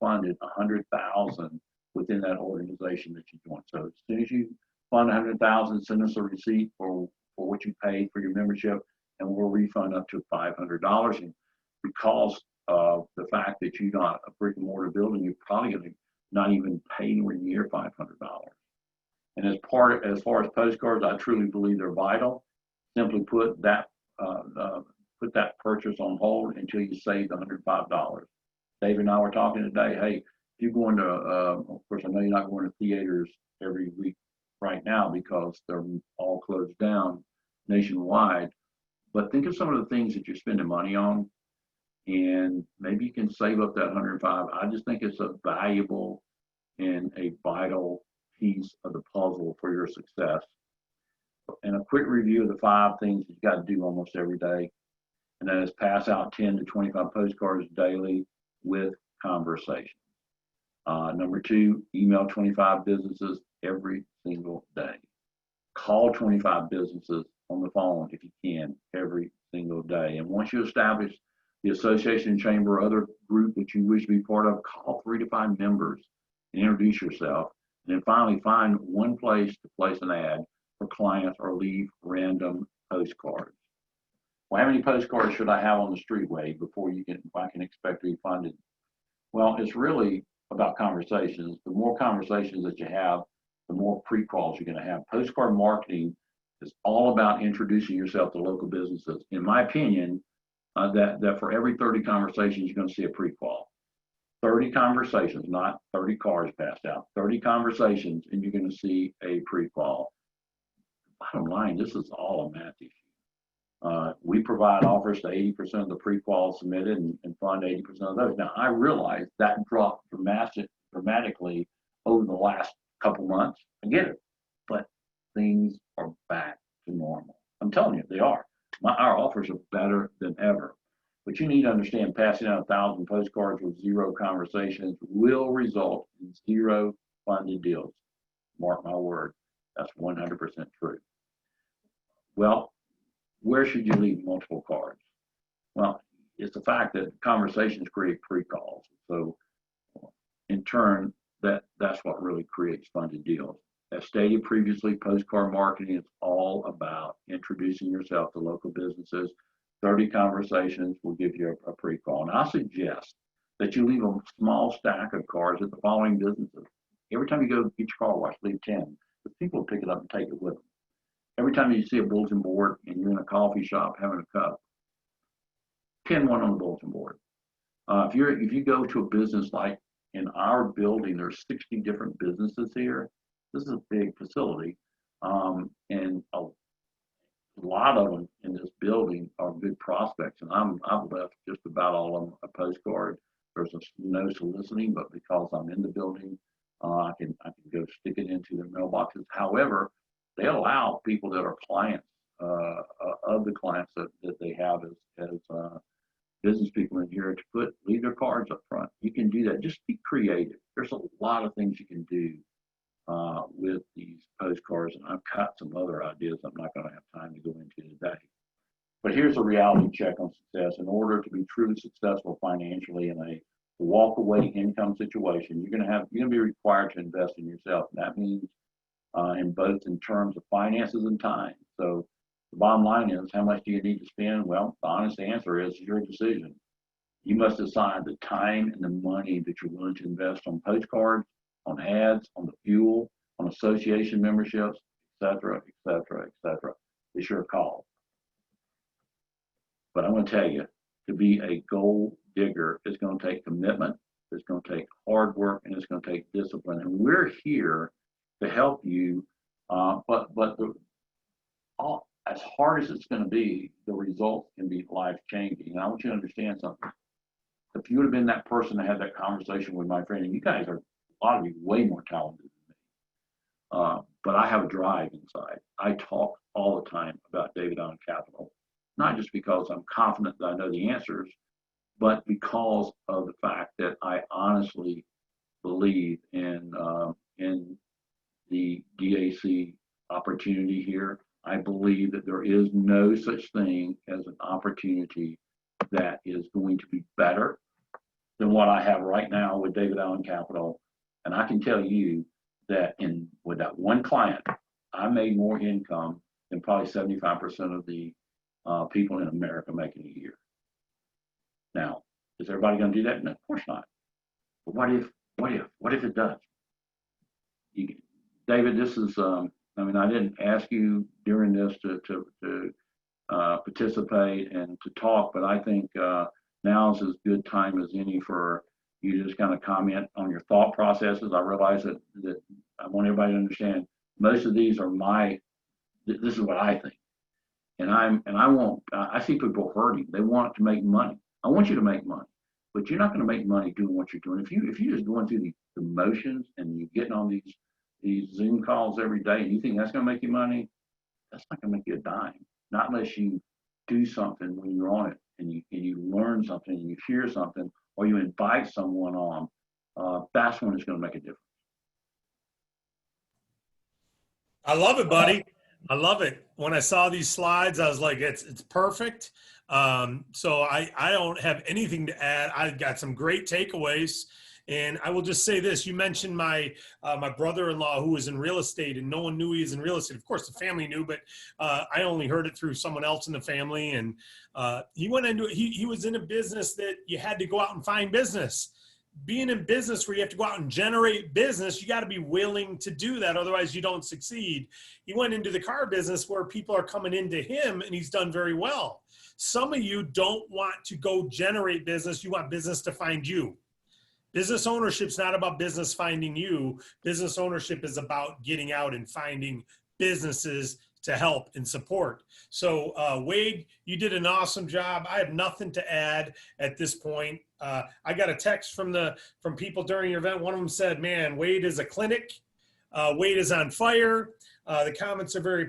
funded $100,000 within that organization that you join. So as soon as you fund $100,000, send us a receipt for what you paid for your membership, and we'll refund up to $500. And because of the fact that you're not a brick and mortar building, you're probably going to not even pay anywhere near $500. And as far as postcards, I truly believe they're vital. Simply put that purchase on hold until you save the $105. David and I were talking today. Hey, if you're going to, of course, I know you're not going to theaters every week right now because they're all closed down nationwide. But think of some of the things that you're spending money on, and maybe you can save up that $105. I just think it's a valuable and a vital piece of the puzzle for your success. And a quick review of the 5 things you got to do almost every day, and that is pass out 10 to 25 postcards daily with conversation. Number 2, email 25 businesses every single day. Call 25 businesses on the phone if you can every single day. And once you establish the association, chamber, or other group that you wish to be part of, call 3 to 5 members and introduce yourself. And then finally, find one place to place an ad for clients or leave random postcards. Well, how many postcards should I have on the streetway before I can expect to be funded? Well, it's really about conversations. The more conversations that you have, the more pre-quals you're going to have. Postcard marketing is all about introducing yourself to local businesses. In my opinion, that for every 30 conversations, you're going to see a pre-qual. 30 conversations, not 30 cars passed out, 30 conversations, and you're going to see a pre-qual. Bottom line, this is all a math issue. We provide offers to 80% of the pre-quals submitted and fund 80% of those. Now, I realize that dropped dramatically over the last couple months. I get it, but things are back to normal. I'm telling you, they are. Our offers are better than ever. But you need to understand, passing out 1,000 postcards with 0 conversations will result in 0 funded deals. Mark my word, that's 100% true. Well, where should you leave multiple cards? Well, it's the fact that conversations create pre-calls. So in turn, that's what really creates funded deals. As stated previously, postcard marketing is all about introducing yourself to local businesses. 30 conversations will give you a pre-call. And I suggest that you leave a small stack of cards at the following businesses. Every time you go get your car washed, leave 10. The people will pick it up and take it with them. Every time you see a bulletin board and you're in a coffee shop having a cup, pin one on the bulletin board. If you go to a business like in our building, there's 60 different businesses here. This is a big facility, and a lot of them in this building are good prospects, and I've left just about all of them a postcard. There's no soliciting, but because I'm in the building, I can go stick it into their mailboxes. However, they allow people that are clients of the clients that they have as business people in here to leave their cards up front. You can do that. Just be creative. There's a lot of things you can do with these postcards, and I've got some other ideas I'm not going to have time to go into today. But here's a reality check on success. In order to be truly successful financially in a walk-away income situation, you're going to be required to invest in yourself. And that means in terms of finances and time. So the bottom line is, how much do you need to spend? Well, the honest answer is your decision. You must decide the time and the money that you're willing to invest on postcards, on ads, on the fuel, on association memberships, et cetera, et cetera, et cetera. It's your call. But I'm going to tell you, to be a gold digger, it's going to take commitment, it's going to take hard work, and it's going to take discipline. And we're here to help you, as hard as it's going to be, the results can be life-changing. And I want you to understand something. If you would have been that person that had that conversation with my friend, and you guys are, a lot of you, way more talented than me, but I have a drive inside. I talk all the time about David Allen Capital, not just because I'm confident that I know the answers, but because of the fact that I honestly believe in the DAC opportunity here. I believe that there is no such thing as an opportunity that is going to be better than what I have right now with David Allen Capital. And I can tell you that with that one client, I made more income than probably 75% of the people in America make in a year. Now, is everybody going to do that? No, of course not. But what if it does? David, this is, I didn't ask you during this to participate and to talk, but I think now is as good time as any for you to just kind of comment on your thought processes. I realize that I want everybody to understand most of these are this is what I think. And I see people hurting. They want to make money. I want you to make money, but you're not going to make money doing what you're doing. If you're just going through the motions and you're getting on these Zoom calls every day and you think that's going to make you money, that's not going to make you a dime. Not unless you do something when you're on it and you learn something and you hear something or you invite someone on. That's when it's going to make a difference. I love it, buddy. I love it. When I saw these slides, I was like, it's perfect. So I don't have anything to add. I got some great takeaways. And I will just say this: you mentioned my brother-in-law who was in real estate, and no one knew he was in real estate. Of course, the family knew, but I only heard it through someone else in the family. And he went into he was in a business that you had to go out and find business. Being in business where you have to go out and generate business, you got to be willing to do that. Otherwise, you don't succeed. He went into the car business where people are coming into him, and he's done very well. Some of you don't want to go generate business. You want business to find you. Business ownership is not about business finding you. Business ownership is about getting out and finding businesses to help and support. So Wade, you did an awesome job. I have nothing to add at this point. I got a text from people during your event. One of them said, man, Wade is a clinic. Wade is on fire. The comments are very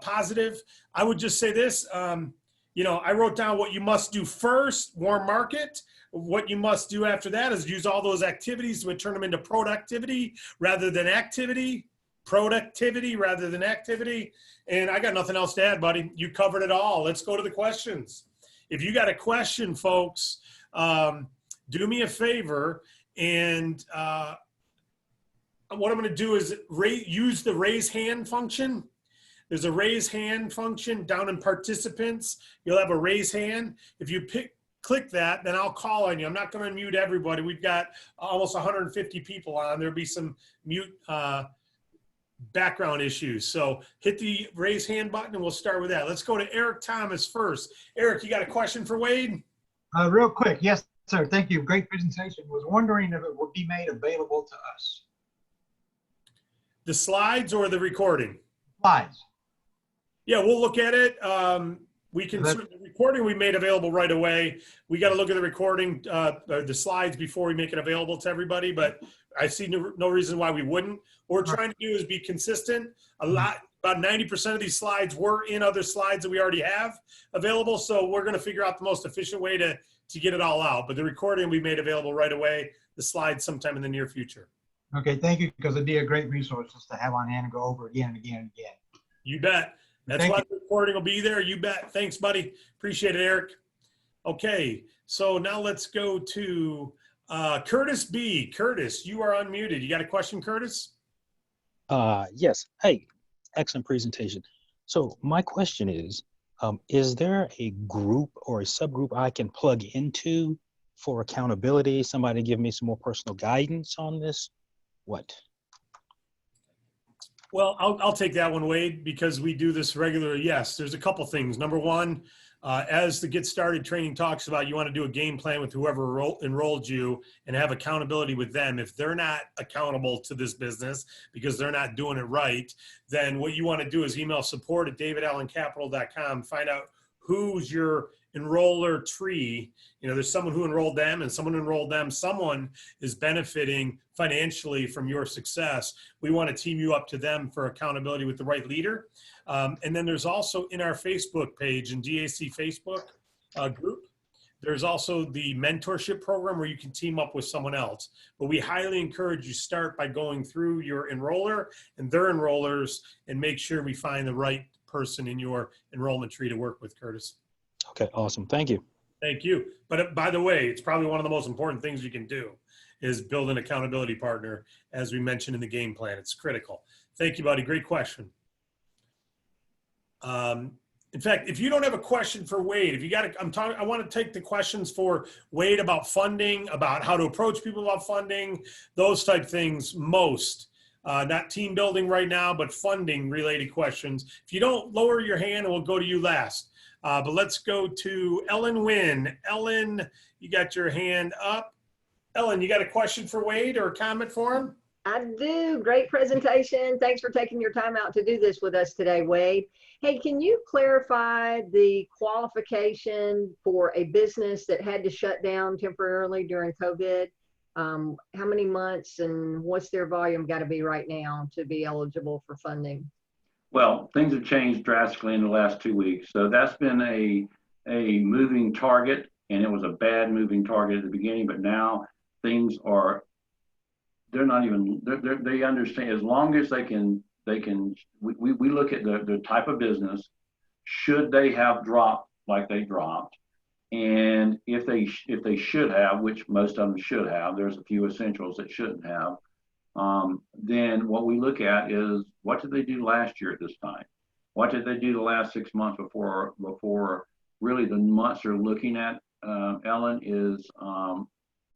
positive. I would just say this, I wrote down what you must do first, warm market. What you must do after that is use all those activities to turn them into productivity rather than activity. Productivity rather than activity. And I got nothing else to add, buddy. You covered it all. Let's go to the questions. If you got a question, folks, do me a favor. And what I'm going to do is use the raise hand function. There's a raise hand function down in participants. You'll have a raise hand. If you click that, then I'll call on you. I'm not going to mute everybody. We've got almost 150 people on. There'll be some mute background issues. So hit the raise hand button and we'll start with that. Let's go to Eric Thomas first. Eric, you got a question for Wade? Real quick. Yes, sir. Thank you. Great presentation. Was wondering if it would be made available to us. The slides or the recording? Slides. Yeah, we'll look at it. We can, the recording we made available right away. We got to look at the recording, the slides before we make it available to everybody, but I see no reason why we wouldn't. What we're trying to do is be consistent. About 90% of these slides were in other slides that we already have available. So we're going to figure out the most efficient way to get it all out. But the recording we made available right away, the slides sometime in the near future. Okay, thank you, because it'd be a great resource just to have on hand and go over again and again and again. You bet. That's why the recording will be there. You bet. Thanks, buddy. Appreciate it, Eric. Okay, so now let's go to Curtis B. Curtis, you are unmuted. You got a question, Curtis? Yes. Hey, excellent presentation. So my question is there a group or a subgroup I can plug into for accountability? Somebody give me some more personal guidance on this? What? Well, I'll take that one, Wade, because we do this regularly. Yes, there's a couple things. Number one, as the Get Started training talks about, you want to do a game plan with whoever enrolled you and have accountability with them. If they're not accountable to this business because they're not doing it right, then what you want to do is email support@davidallencapital.com, find out who's your enroller tree. There's someone who enrolled them and someone who enrolled them. Someone is benefiting financially from your success. We want to team you up to them for accountability with the right leader. And then there's also in our Facebook page and DAC Facebook group, there's also the mentorship program where you can team up with someone else. But we highly encourage you start by going through your enroller and their enrollers and make sure we find the right person in your enrollment tree to work with, Curtis. Okay, awesome. Thank you. Thank you. But by the way, it's probably one of the most important things you can do is build an accountability partner, as we mentioned in the game plan. It's critical. Thank you, buddy. Great question. In fact, if you don't have a question for Wade, if you got I want to take the questions for Wade about funding, about how to approach people about funding, those type things most. Not team building right now, but funding related questions. If you don't, lower your hand and we'll go to you last. But let's go to Ellen Wynn. Ellen, you got your hand up. Ellen, you got a question for Wade or a comment for him? I do. Great presentation. Thanks for taking your time out to do this with us today, Wade. Hey, can you clarify the qualification for a business that had to shut down temporarily during COVID? How many months and what's their volume got to be right now to be eligible for funding? Well, things have changed drastically in the last 2 weeks. So that's been a moving target, and it was a bad moving target at the beginning, but now things are, they understand as long as they can they can, we look at the type of business, should they have dropped like they dropped? And if they should have, which most of them should have, there's a few essentials that shouldn't have. Then what we look at is, what did they do last year at this time? What did they do the last 6 months before really the months they're looking at, Ellen, is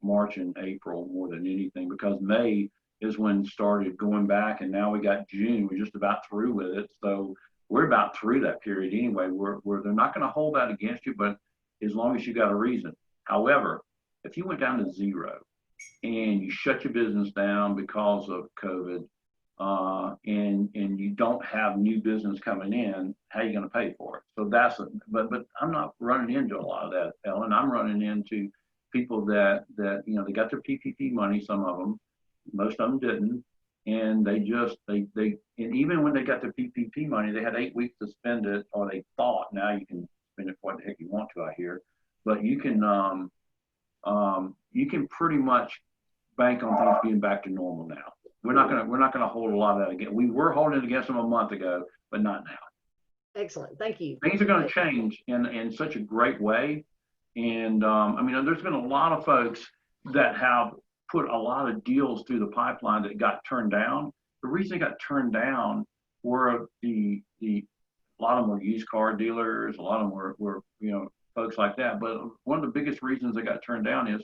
March and April more than anything, because May is when it started going back, and now we got June. We're just about through with it. So we're about through that period anyway. They're not going to hold that against you, but as long as you got a reason. However, if you went down to zero and you shut your business down because of COVID, and you don't have new business coming in, how are you going to pay for it? So but I'm not running into a lot of that, Ellen. I'm running into people that they got their PPP money, some of them, most of them didn't. And and even when they got their PPP money, they had 8 weeks to spend it, or they thought. Now you can spend it what the heck you want to, I hear. But you can pretty much bank on things being back to normal now. We're not gonna hold a lot of that again. We were holding it against them a month ago, but not now. Excellent. Thank you. Things are going to change in such a great way. And I mean, there's been a lot of folks that have put a lot of deals through the pipeline that got turned down. The reason they got turned down were a lot of them were used car dealers, a lot of them were folks like that. But one of the biggest reasons they got turned down is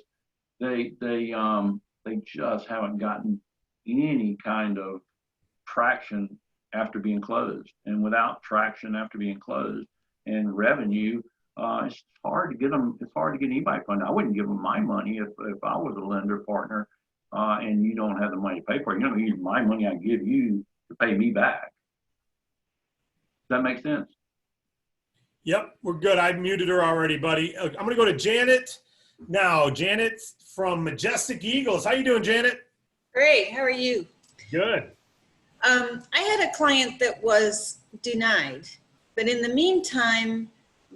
they just haven't gotten any kind of traction after being closed. And without traction after being closed and revenue, it's hard to get them. It's hard to get anybody funded. I wouldn't give them my money if I was a lender partner, and you don't have the money to pay for it. You're not going to use my money I give you to pay me back. Does that make sense? Yep, we're good. I muted her already, buddy. I'm going to go to Janet now. Janet from Majestic Eagles. How you doing, Janet? Great. How are you? Good. I had a client that was denied, but in the meantime,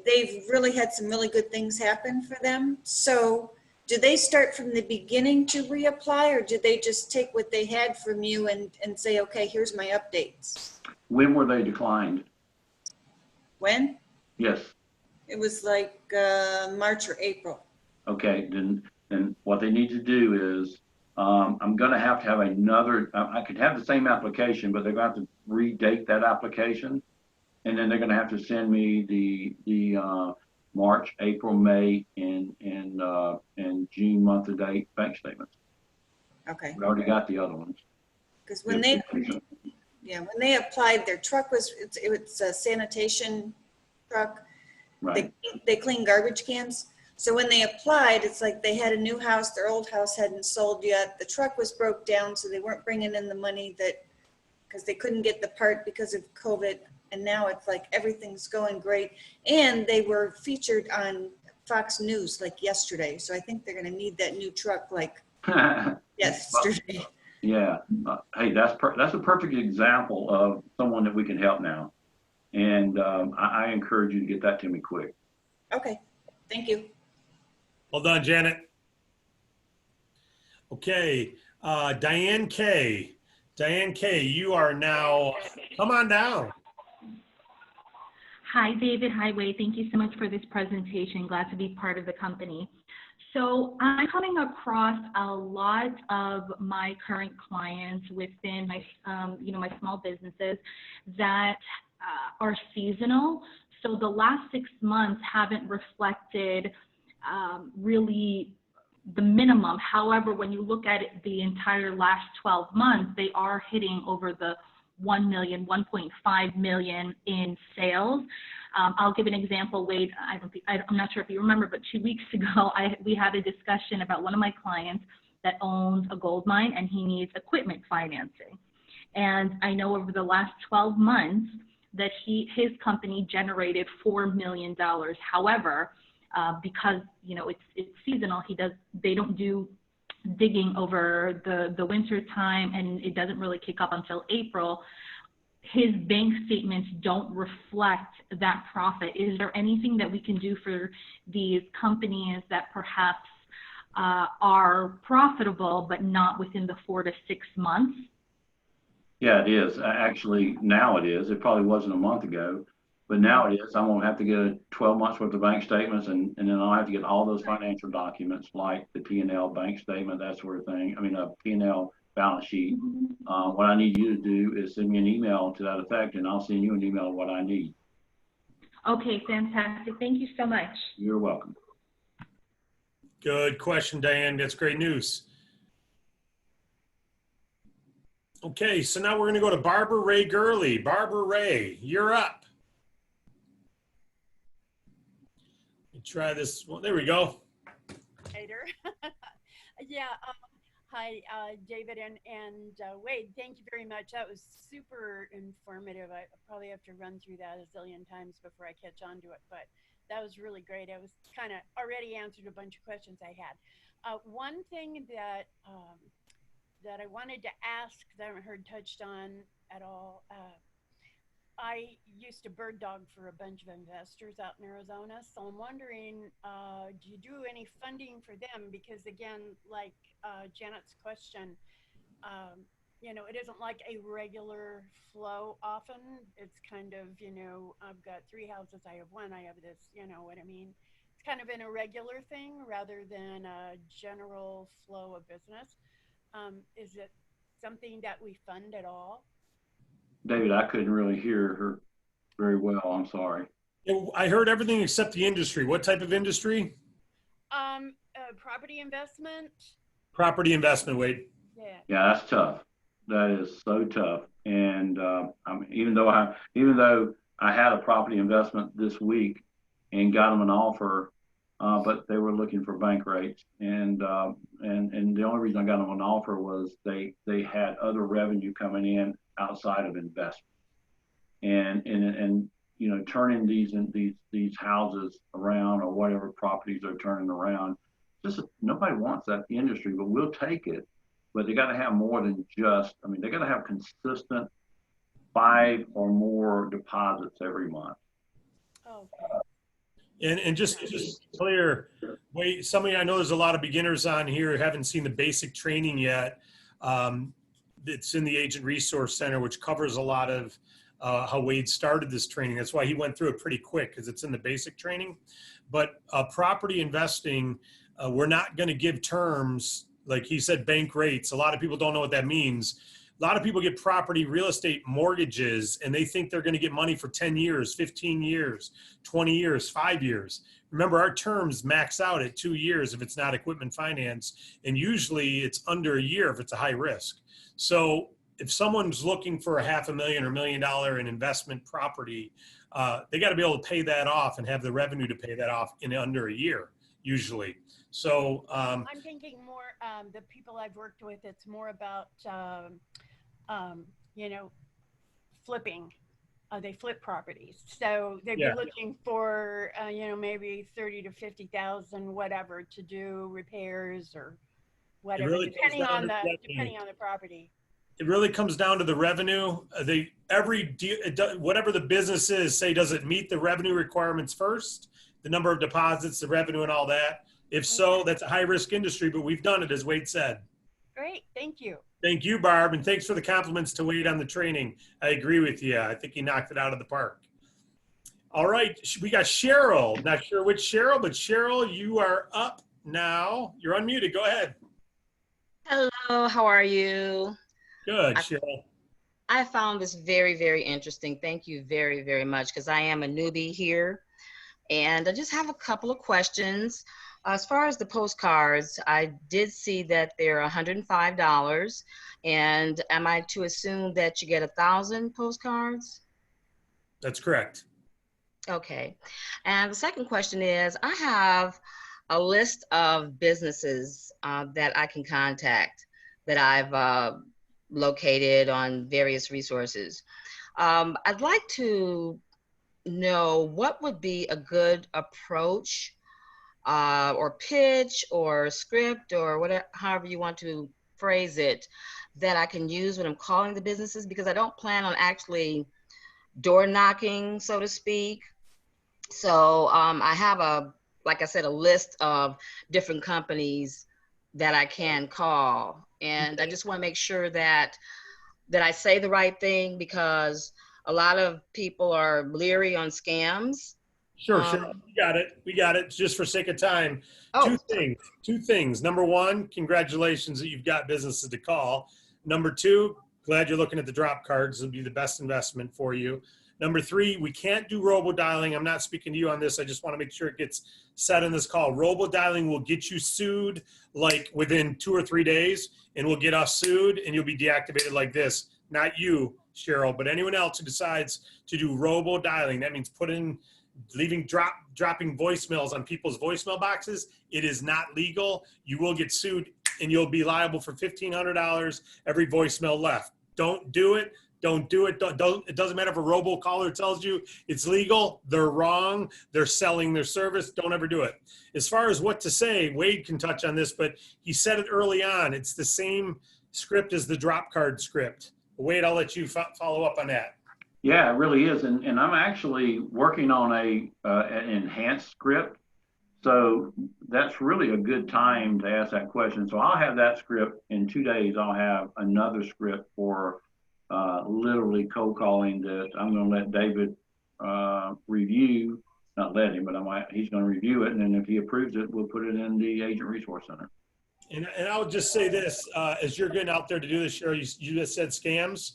they've really had some really good things happen for them. So do they start from the beginning to reapply, or do they just take what they had from you and say, okay, here's my updates? When were they declined? When? Yes. It was like March or April. Okay, then what they need to do is, I'm going to have another, I could have the same application, but they're going to have to redate that application. And then they're going to have to send me the March, April, May, and June month to date bank statements. Okay. We already got the other ones. Because when they applied, their truck it's a sanitation truck. Right. They clean garbage cans. So when they applied, it's like they had a new house, their old house hadn't sold yet. The truck was broke down, so they weren't bringing in the money because they couldn't get the part because of COVID. And now it's like everything's going great. And they were featured on Fox News like yesterday. So I think they're going to need that new truck like yesterday. Yeah. Hey, that's a perfect example of someone that we can help now. And I encourage you to get that to me quick. Okay. Thank you. Well done, Janet. Okay. Diane K. Diane K., you are now, come on down. Hi, David. Hi, Wade. Thank you so much for this presentation. Glad to be part of the company. So I'm coming across a lot of my current clients within my, my small businesses that are seasonal. So the last 6 months haven't reflected really the minimum. However, when you look at it, the entire last 12 months, they are hitting over the 1 million, 1.5 million in sales. I'll give an example, Wade. I'm not sure if you remember, but 2 weeks ago, we had a discussion about one of my clients that owns a gold mine and he needs equipment financing. And I know over the last 12 months that his company generated $4 million. However, because it's seasonal, they don't do digging over the winter time, and it doesn't really kick up until April. His bank statements don't reflect that profit. Is there anything that we can do for these companies that perhaps are profitable but not within the 4 to 6 months? Yeah, it is. Actually, now it is. It probably wasn't a month ago, but now it is. I'm gonna have to get 12 months worth of bank statements, and then I'll have to get all those financial documents like the P&L bank statement, that sort of thing. I mean, a P&L balance sheet. What I need you to do is send me an email to that effect, and I'll send you an email of what I need. Okay, fantastic. Thank you so much. You're welcome. Good question, Diane. That's great news. Okay, so now we're going to go to Barbara Ray Gurley. Barbara Ray, you're up. Let me try this one. There we go. Later. Yeah. Hi, David and Wade. Thank you very much. That was super informative. I probably have to run through that a zillion times before I catch on to it, but that was really great. I was kind of already answered a bunch of questions I had. One thing that that I wanted to ask, that I haven't heard touched on at all. I used to bird dog for a bunch of investors out in Arizona. So I'm wondering, do you do any funding for them? Because again, like Janet's question, you know, it isn't like a regular flow often. It's kind of, you know, I've got 3 houses, I have 1, I have this, you know what I mean? It's kind of an irregular thing rather than a general flow of business. Is it something that we fund at all? David, I couldn't really hear her very well. I'm sorry. I heard everything except the industry. What type of industry? Property investment. Property investment, Wade. Yeah. Yeah, that's tough. That is so tough. And I mean, even though I had a property investment this week and got them an offer, but they were looking for bank rates, and the only reason I got them an offer was they had other revenue coming in outside of investment, and you know, turning these houses around, or whatever properties they're turning around, just nobody wants that industry, but we'll take it. But they got to have more than just, I mean, they got to have consistent 5 or more deposits every month. Oh. And just clear, wait, somebody, I know there's a lot of beginners on here who haven't seen the basic training yet. It's in the Agent Resource Center, which covers a lot of how Wade started this training. That's why he went through it pretty quick, because it's in the basic training. But property investing, we're not going to give terms, like he said, bank rates. A lot of people don't know what that means. A lot of people get property real estate mortgages and they think they're going to get money for 10 years, 15 years, 20 years, 5 years. Remember, our terms max out at 2 years if it's not equipment finance, and usually it's under a year if it's a high risk. So if someone's looking for $500,000 or $1 million in investment property, they got to be able to pay that off and have the revenue to pay that off in under a year, usually. So I'm thinking more, the people I've worked with, it's more about, you know, flipping. They flip properties. So they'd be looking for, you know, maybe 30 to 50,000, whatever, to do repairs or whatever, really depending on the property. It really comes down to the revenue. Whatever the business is, say, does it meet the revenue requirements first? The number of deposits, the revenue, and all that. If so, that's a high risk industry, but we've done it, as Wade said. Great, thank you. Thank you, Barb, and thanks for the compliments to Wade on the training. I agree with you. I think he knocked it out of the park. All right, we got Cheryl. Not sure which Cheryl, but Cheryl, you are up now. You're unmuted. Go ahead. Hello, how are you? Good, Cheryl. I found this very, very interesting. Thank you very, very much, because I am a newbie here. And I just have a couple of questions. As far as the postcards, I did see that they're $105. And am I to assume that you get 1,000 postcards? That's correct. Okay. And the second question is, I have a list of businesses that I can contact that I've located on various resources. I'd like to know what would be a good approach or pitch or script or whatever, however you want to phrase it, that I can use when I'm calling the businesses, because I don't plan on actually door knocking, so to speak. So I have like I said, a list of different companies that I can call. And I just want to make sure that that I say the right thing, because a lot of people are leery on scams. Sure. We got it. We got it. Just for sake of time. Oh, Two things. Number one, congratulations that you've got businesses to call. Number two, glad you're looking at the drop cards. It'll be the best investment for you. Number three, we can't do robo-dialing. I'm not speaking to you on this. I just want to make sure it gets said in this call. Robo-dialing will get you sued like within 2 or 3 days, and will get us sued, and you'll be deactivated like this. Not you, Cheryl, but anyone else who decides to do robo-dialing. That means dropping voicemails on people's voicemail boxes. It is not legal. You will get sued, and you'll be liable for $1,500 every voicemail left. Don't do it. Don't do it. Don't. It doesn't matter if a robocaller tells you it's legal. They're wrong. They're selling their service. Don't ever do it. As far as what to say, Wade can touch on this, but he said it early on. It's the same script as the drop card script. Wade, I'll let you follow up on that. Yeah, it really is. And I'm actually working on an enhanced script. So that's really a good time to ask that question. So I'll have that script in 2 days. I'll have another script for literally cold calling that I'm going to let David review. Not let him, but he's going to review it. And then if he approves it, we'll put it in the Agent Resource Center. And I would just say this, as you're getting out there to do this, Cheryl, you just said scams.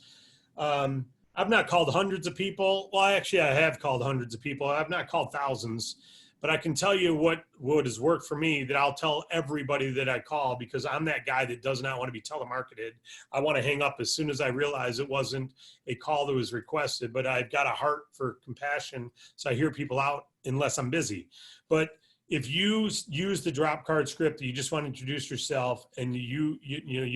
I've not called hundreds of people. Well, actually, I have called hundreds of people. I've not called thousands. But I can tell you what has worked for me, that I'll tell everybody that I call, because I'm that guy that does not want to be telemarketed. I want to hang up as soon as I realize it wasn't a call that was requested, but I've got a heart for compassion. So I hear people out unless I'm busy. But if you use the drop card script, you just want to introduce yourself, and you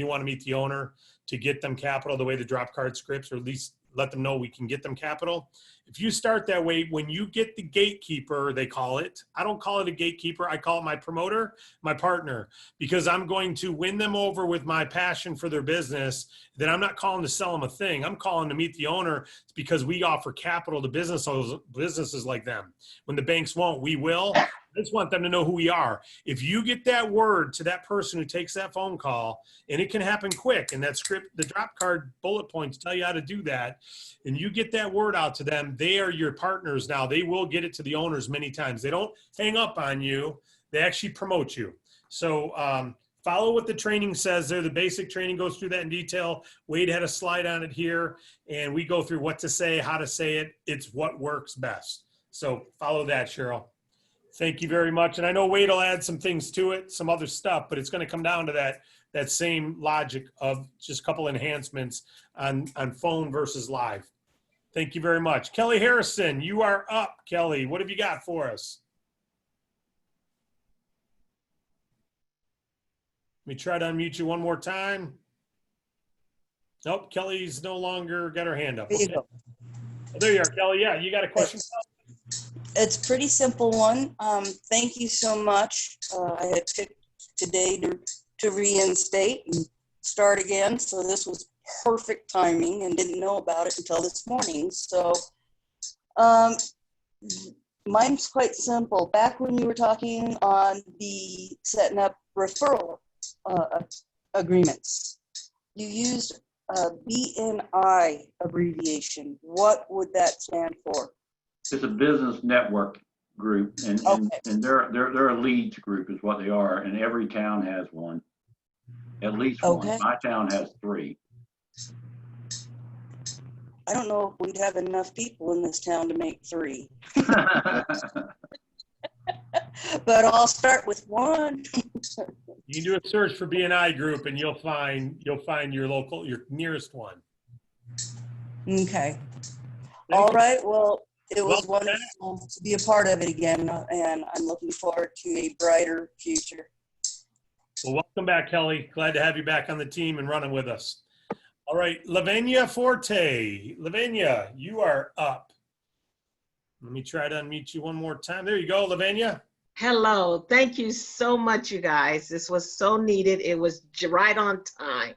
want to meet the owner to get them capital the way the drop card scripts, or at least let them know we can get them capital. If you start that way, when you get the gatekeeper, they call it, I don't call it a gatekeeper. I call it my promoter, my partner, because I'm going to win them over with my passion for their business. Then I'm not calling to sell them a thing. I'm calling to meet the owner. It's because we offer capital to businesses like them. When the banks won't, we will. I just want them to know who we are. If you get that word to that person who takes that phone call, and it can happen quick, and that script, the drop card bullet points tell you how to do that, and you get that word out to them, they are your partners now. They will get it to the owners many times. They don't hang up on you. They actually promote you. So follow what the training says there. The basic training goes through that in detail. Wade had a slide on it here, and we go through what to say, how to say it. It's what works best. So follow that, Cheryl. Thank you very much. And I know Wade will add some things to it, some other stuff, but it's going to come down to that same logic of just a couple enhancements on phone versus live. Thank you very much. Kelly Harrison, you are up. Kelly, what have you got for us? Let me try to unmute you one more time. Nope, Kelly's no longer got her hand up. There you go. Oh, there you are, Kelly. Yeah, you got a question? It's a pretty simple one. Thank you so much. I had picked today to reinstate and start again. So this was perfect timing, and didn't know about it until this morning. So mine's quite simple. Back when you were talking on the setting up referral agreements, you used BNI abbreviation. What would that stand for? It's a business network group, and they're a leads group is what they are, and every town has one, at least one. My town has 3. I don't know if we'd have enough people in this town to make 3. But I'll start with 1. You can do a search for BNI group, and you'll find your nearest one. Okay. All right. Well, it was wonderful to be a part of it again, and I'm looking forward to a brighter future. Well, welcome back, Kelly. Glad to have you back on the team and running with us. All right, Lavenia Forte. Lavenia, you are up. Let me try to unmute you one more time. There you go, Lavenia. Hello. Thank you so much, you guys. This was so needed. It was right on time.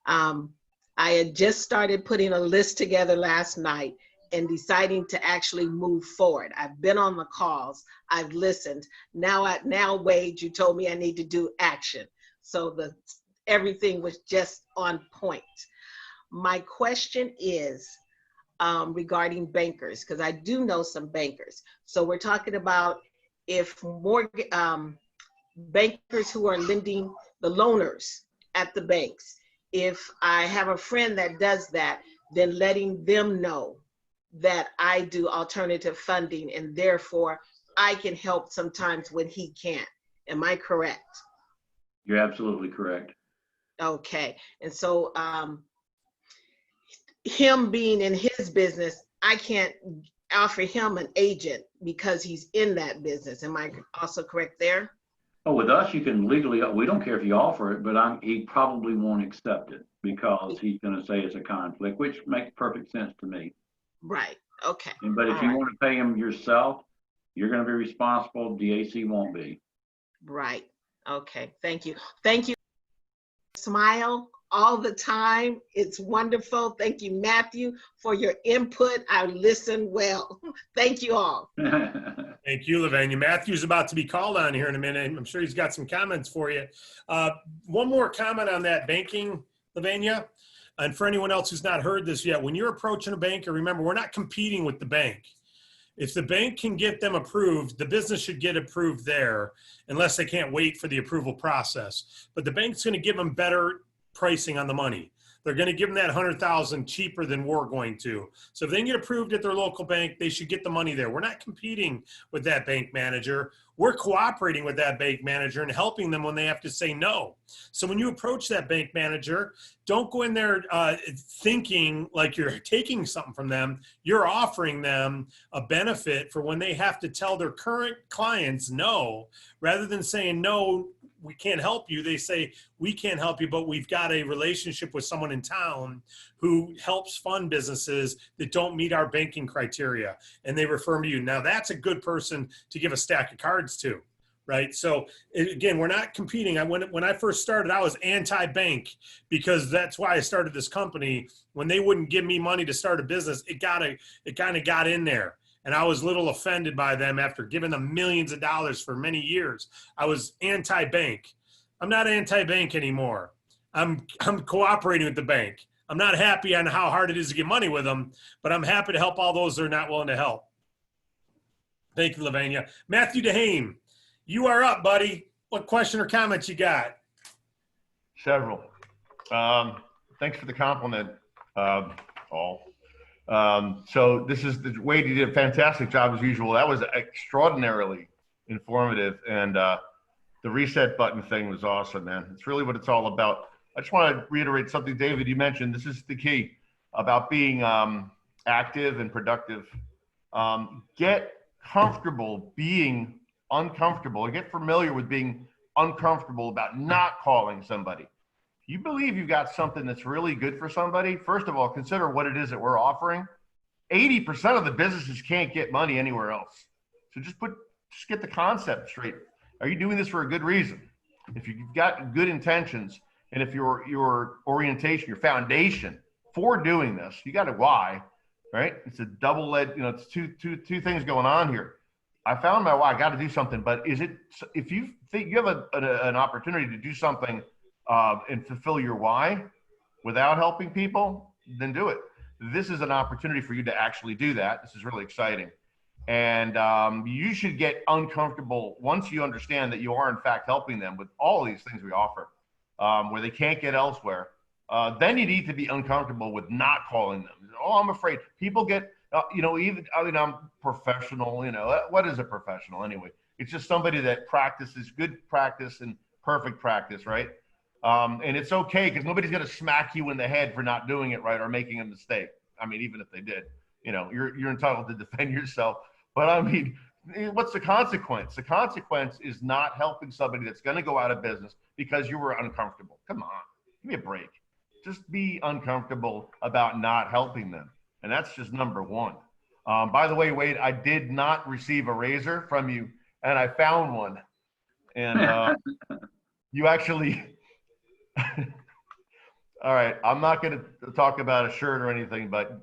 I had just started putting a list together last night and deciding to actually move forward. I've been on the calls. I've listened. Now, Wade, you told me I need to do action. So everything was just on point. My question is regarding bankers, because I do know some bankers. So we're talking about if more bankers who are lending, the loaners at the banks, if I have a friend that does that, then letting them know that I do alternative funding and therefore I can help sometimes when he can't. Am I correct? You're absolutely correct. Okay. And so him being in his business, I can't offer him an agent because he's in that business. Am I also correct there? Oh, with us, you can legally, we don't care if you offer it, but he probably won't accept it because he's going to say it's a conflict, which makes perfect sense to me. Right. Okay. But if you want to pay him yourself, you're going to be responsible. DAC won't be. Right. Okay. Thank you. Thank you. Smile all the time. It's wonderful. Thank you, Matthew, for your input. I listen well. Thank you all. Thank you, Lavanya. Matthew's about to be called on here in a minute. I'm sure he's got some comments for you. One more comment on that banking, Lavanya. And for anyone else who's not heard this yet, when you're approaching a banker, remember, we're not competing with the bank. If the bank can get them approved, the business should get approved there, unless they can't wait for the approval process. But the bank's going to give them better pricing on the money. They're going to give them that $100,000 cheaper than we're going to. So if they can get approved at their local bank, they should get the money there. We're not competing with that bank manager. We're cooperating with that bank manager and helping them when they have to say no. So when you approach that bank manager, don't go in there thinking like you're taking something from them. You're offering them a benefit for when they have to tell their current clients no, rather than saying no, we can't help you. They say, we can't help you, but we've got a relationship with someone in town who helps fund businesses that don't meet our banking criteria. And they refer me to you. Now that's a good person to give a stack of cards to, right? So again, we're not competing. When I first started, I was anti-bank because that's why I started this company. When they wouldn't give me money to start a business, it kind of got in there. And I was a little offended by them after giving them millions of dollars for many years. I was anti-bank. I'm not anti-bank anymore. I'm cooperating with the bank. I'm not happy on how hard it is to get money with them, but I'm happy to help all those that are not willing to help. Thank you, Lavanya. Matthew DeHane, you are up, buddy. What question or comments you got? Several. Thanks for the compliment, all. So this is the Wade, you did a fantastic job as usual. That was extraordinarily informative. And the reset button thing was awesome, man. It's really what it's all about. I just want to reiterate something, David, you mentioned. This is the key about being active and productive. Get comfortable being uncomfortable, or get familiar with being uncomfortable about not calling somebody. You believe you've got something that's really good for somebody, first of all, consider what it is that we're offering. 80% of the businesses can't get money anywhere else. So just get the concept straight. Are you doing this for a good reason? If you've got good intentions, and if your orientation, your foundation for doing this, you got a why, right? It's a double-edged, it's two things going on here. I found my why, I got to do something, but if you think you have an opportunity to do something and fulfill your why without helping people, then do it. This is an opportunity for you to actually do that. This is really exciting. And you should get uncomfortable once you understand that you are in fact helping them with all of these things we offer where they can't get elsewhere. Then you need to be uncomfortable with not calling them. Oh, I'm afraid. People get, I'm professional, what is a professional anyway? It's just somebody that practices good practice and perfect practice, right? And it's okay because nobody's going to smack you in the head for not doing it right or making a mistake. I mean, even if they did, you're entitled to defend yourself. But I mean, what's the consequence? The consequence is not helping somebody that's going to go out of business because you were uncomfortable. Come on, give me a break. Just be uncomfortable about not helping them. And that's just number one. By the way, Wade, I did not receive a razor from you, and I found one. And you actually... All right, I'm not going to talk about a shirt or anything, but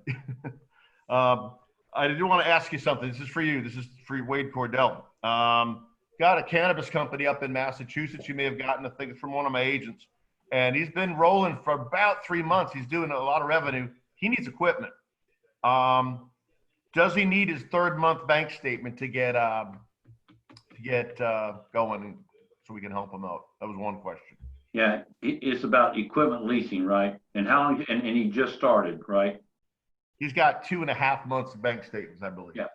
I do want to ask you something. This is for you. This is for Wade Cordell. Got a cannabis company up in Massachusetts. You may have gotten a thing from one of my agents. and he's been rolling for about 3 months. He's doing a lot of revenue. He needs equipment. Does he need his 3rd month bank statement to get going so we can help him out? That was one question. Yeah, it's about equipment leasing, right? And how long, and he just started, right? He's got 2.5 months of bank statements, I believe. Yeah.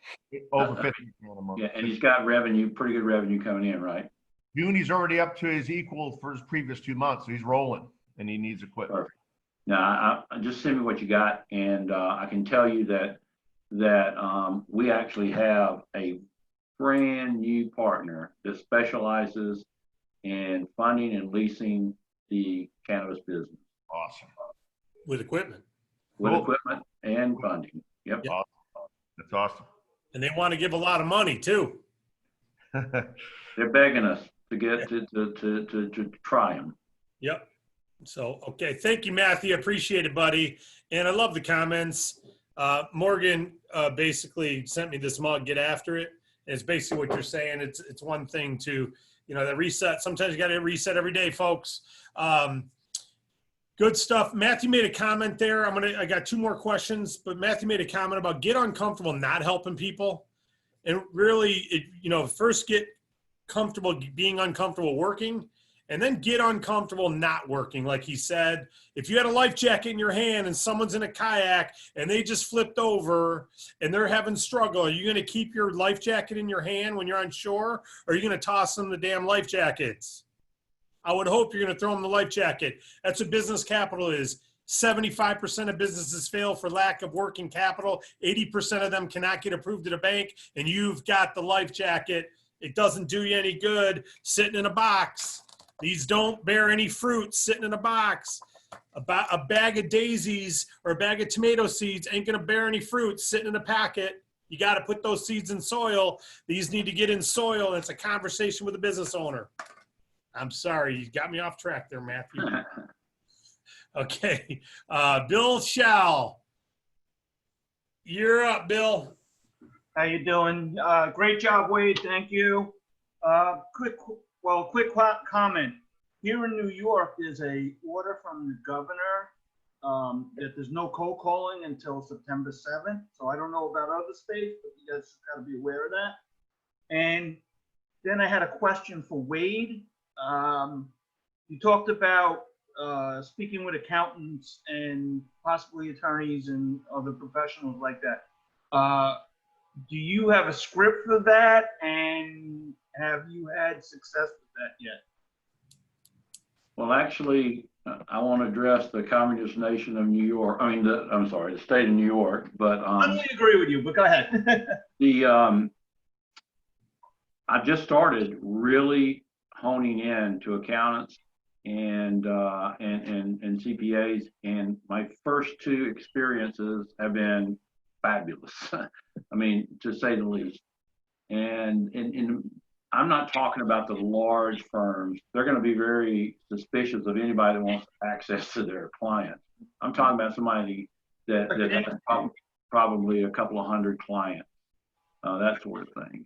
Over 50 a month. Yeah, and he's got revenue, pretty good revenue coming in, right? June, he's already up to his equal for his previous 2 months, so he's rolling, and he needs equipment. Perfect. Now, I just send me what you got, and I can tell you that we actually have a brand new partner that specializes in funding and leasing the cannabis business. Awesome. With equipment. With Cool. equipment and funding. Yep. Yep. Awesome. That's awesome. And they want to give a lot of money too. They're begging us to get to try them. Yep. So, okay. Thank you, Matthew. Appreciate it, buddy. And I love the comments. Morgan basically sent me this mug, get after it. And it's basically what you're saying. It's one thing to, that reset. Sometimes you got to reset every day, folks. Good stuff. Matthew made a comment there. I got 2 more questions, but Matthew made a comment about get uncomfortable not helping people. And really, first get comfortable being uncomfortable working, and then get uncomfortable not working. Like he said, if you had a life jacket in your hand and someone's in a kayak and they just flipped over and they're having struggle, are you going to keep your life jacket in your hand when you're on shore, or are you going to toss them the damn life jackets? I would hope you're going to throw them the life jacket. That's what business capital is. 75% of businesses fail for lack of working capital. 80% of them cannot get approved at a bank, and you've got the life jacket. It doesn't do you any good sitting in a box. These don't bear any fruit sitting in a box. A bag of daisies or a bag of tomato seeds ain't going to bear any fruit sitting in a packet. You got to put those seeds in soil. These need to get in soil. It's a conversation with a business owner. I'm sorry. You got me off track there, Matthew. Okay. Bill Schall. You're up, Bill. How you doing? Great job, Wade. Thank you. Quick comment. Here in New York, there's a order from the governor that there's no cold calling until September 7th. So I don't know about other states, but you guys got to be aware of that. And then I had a question for Wade. You talked about speaking with accountants and possibly attorneys and other professionals like that. Do you have a script for that, and have you had success with that yet? Well, actually, I want to address the communist nation of New York. The state of New York. But I don't agree with you, but go ahead. I just started really honing in to accountants and CPAs, and my first 2 experiences have been fabulous. I mean, to say the least. And I'm not talking about the large firms. They're going to be very suspicious of anybody that wants access to their clients. I'm talking about somebody that has probably a couple of hundred clients, that sort of thing.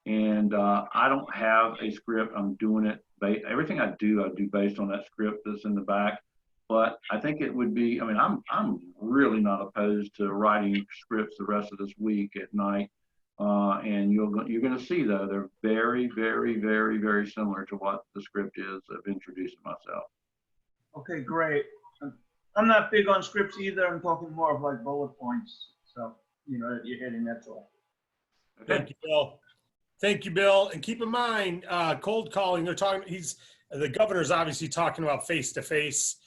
And I don't have a script. I'm doing it. Everything I do based on that script that's in the back. But I think it would be, I'm really not opposed to writing scripts the rest of this week at night. And you're going to see, though, they're very, very, very, very similar to what the script is of introducing myself. Okay, great. I'm not big on scripts either. I'm talking more of like bullet points. So, that you're hitting, that's all. Okay. Thank you, Bill. Thank you, Bill. And keep in mind, cold calling, the governor's obviously talking about face-to-face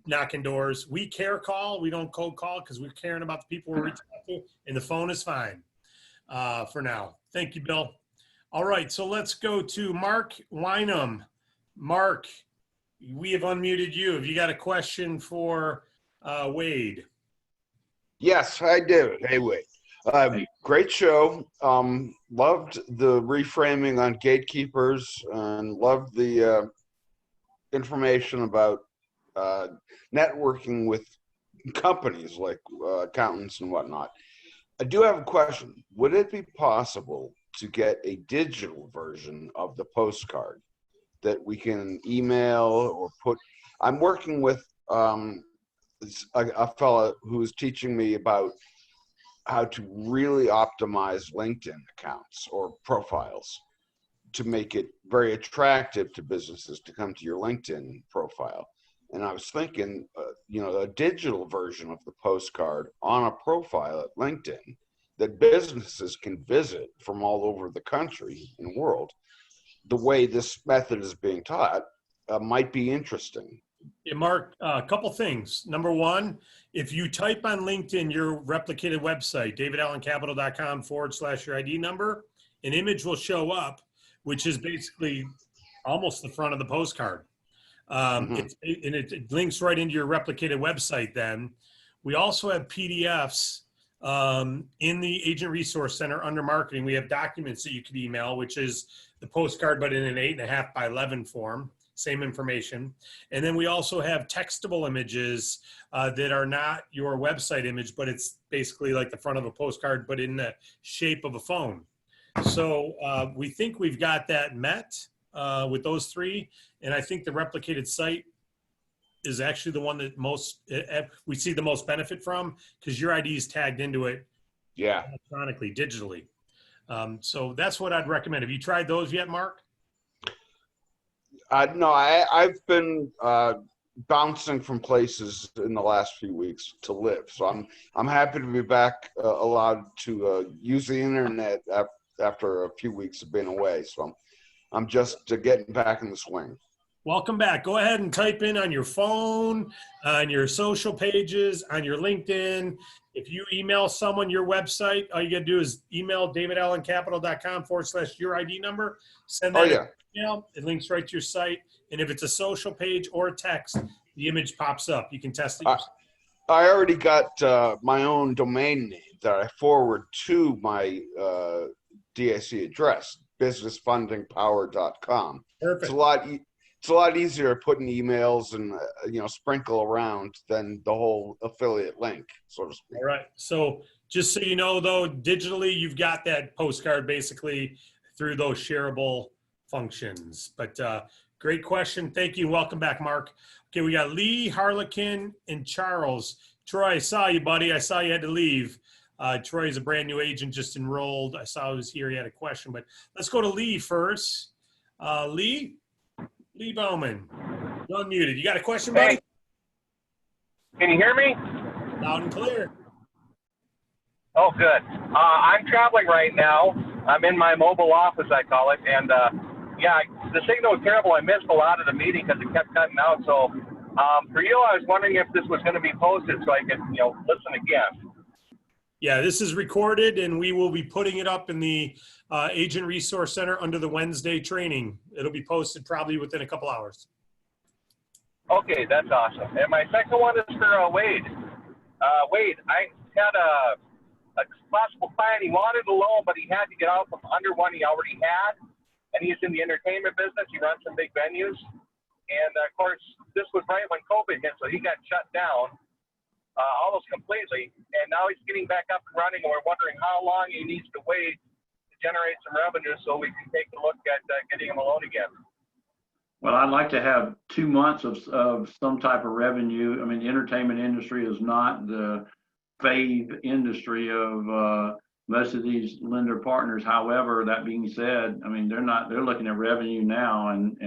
knocking doors. We care call. We don't cold call because we're caring about the people we're reaching out to, and the phone is fine for now. Thank you, Bill. All right, so let's go to Mark Wynum. Mark, we have unmuted you. Have you got a question for Wade? Yes, I do. Hey, Wade. Great show. Loved the reframing on gatekeepers and loved the information about networking with companies like accountants and whatnot. I do have a question. Would it be possible to get a digital version of the postcard that we can email or put I'm working with a fella who's teaching me about how to really optimize LinkedIn accounts or profiles to make it very attractive to businesses to come to your LinkedIn profile. And I was thinking, a digital version of the postcard on a profile at LinkedIn that businesses can visit from all over the country and world. The way this method is being taught might be interesting. Yeah, Mark, a couple things. Number one, if you type on LinkedIn your replicated website, davidallencapital.com/your ID number, an image will show up, which is basically almost the front of the postcard. It links right into your replicated website then. We also have PDFs in the Agent Resource Center under marketing. We have documents that you can email, which is the postcard, but in an 8.5 by 11 form. Same information. And then we also have textable images that are not your website image, but it's basically like the front of a postcard, but in the shape of a phone. So we think we've got that met with those three. And I think the replicated site is actually the one that we see the most benefit from, because your ID is tagged into it electronically, digitally. So that's what I'd recommend. Have you tried those yet, Mark? No, I've been bouncing from places in the last few weeks to live, so I'm happy to be back, allowed to use the internet after a few weeks of being away. So I'm just getting back in the swing. Welcome back. Go ahead and type in on your phone, on your social pages, on your LinkedIn. If you email someone your website, all you got to do is email davidallencapital.com/your ID number. Send that email. It links right to your site. And if it's a social page or a text, the image pops up. You can test it yourself. I already got my own domain name that I forward to my DAC address, businessfundingpower.com. Perfect. It's a lot easier putting emails and sprinkle around than the whole affiliate link, so to speak. All right. So just so you know, though, digitally, you've got that postcard basically through those shareable functions. But great question. Thank you. Welcome back, Mark. Okay, we got Lee, Harlequin, and Charles. Troy, I saw you, buddy. I saw you had to leave. Troy is a brand new agent, just enrolled. I saw he was here. He had a question, but let's go to Lee first. Lee Bowman, you're unmuted. You got a question, buddy? Hey. Can you hear me? Loud and clear. Oh, good. I'm traveling right now. I'm in my mobile office, I call it. And the signal was terrible. I missed a lot of the meeting because it kept cutting out. So for you, I was wondering if this was going to be posted so I could, listen again. Yeah, this is recorded, and we will be putting it up in the Agent Resource Center under the Wednesday training. It'll be posted probably within a couple hours. Okay, that's awesome. And my second one is for Wade. Wade, I had a possible client. He wanted a loan, but he had to get out from under one he already had. And he's in the entertainment business. He runs some big venues. And, of course, this was right when COVID hit, so he got shut down. Almost completely, and now he's getting back up and running, and we're wondering how long he needs to wait to generate some revenue so we can take a look at getting him a loan again. Well, I'd like to have 2 months of some type of revenue. I mean, the entertainment industry is not the fave industry of most of these lender partners. However, that being said, I mean, they're looking at revenue now, and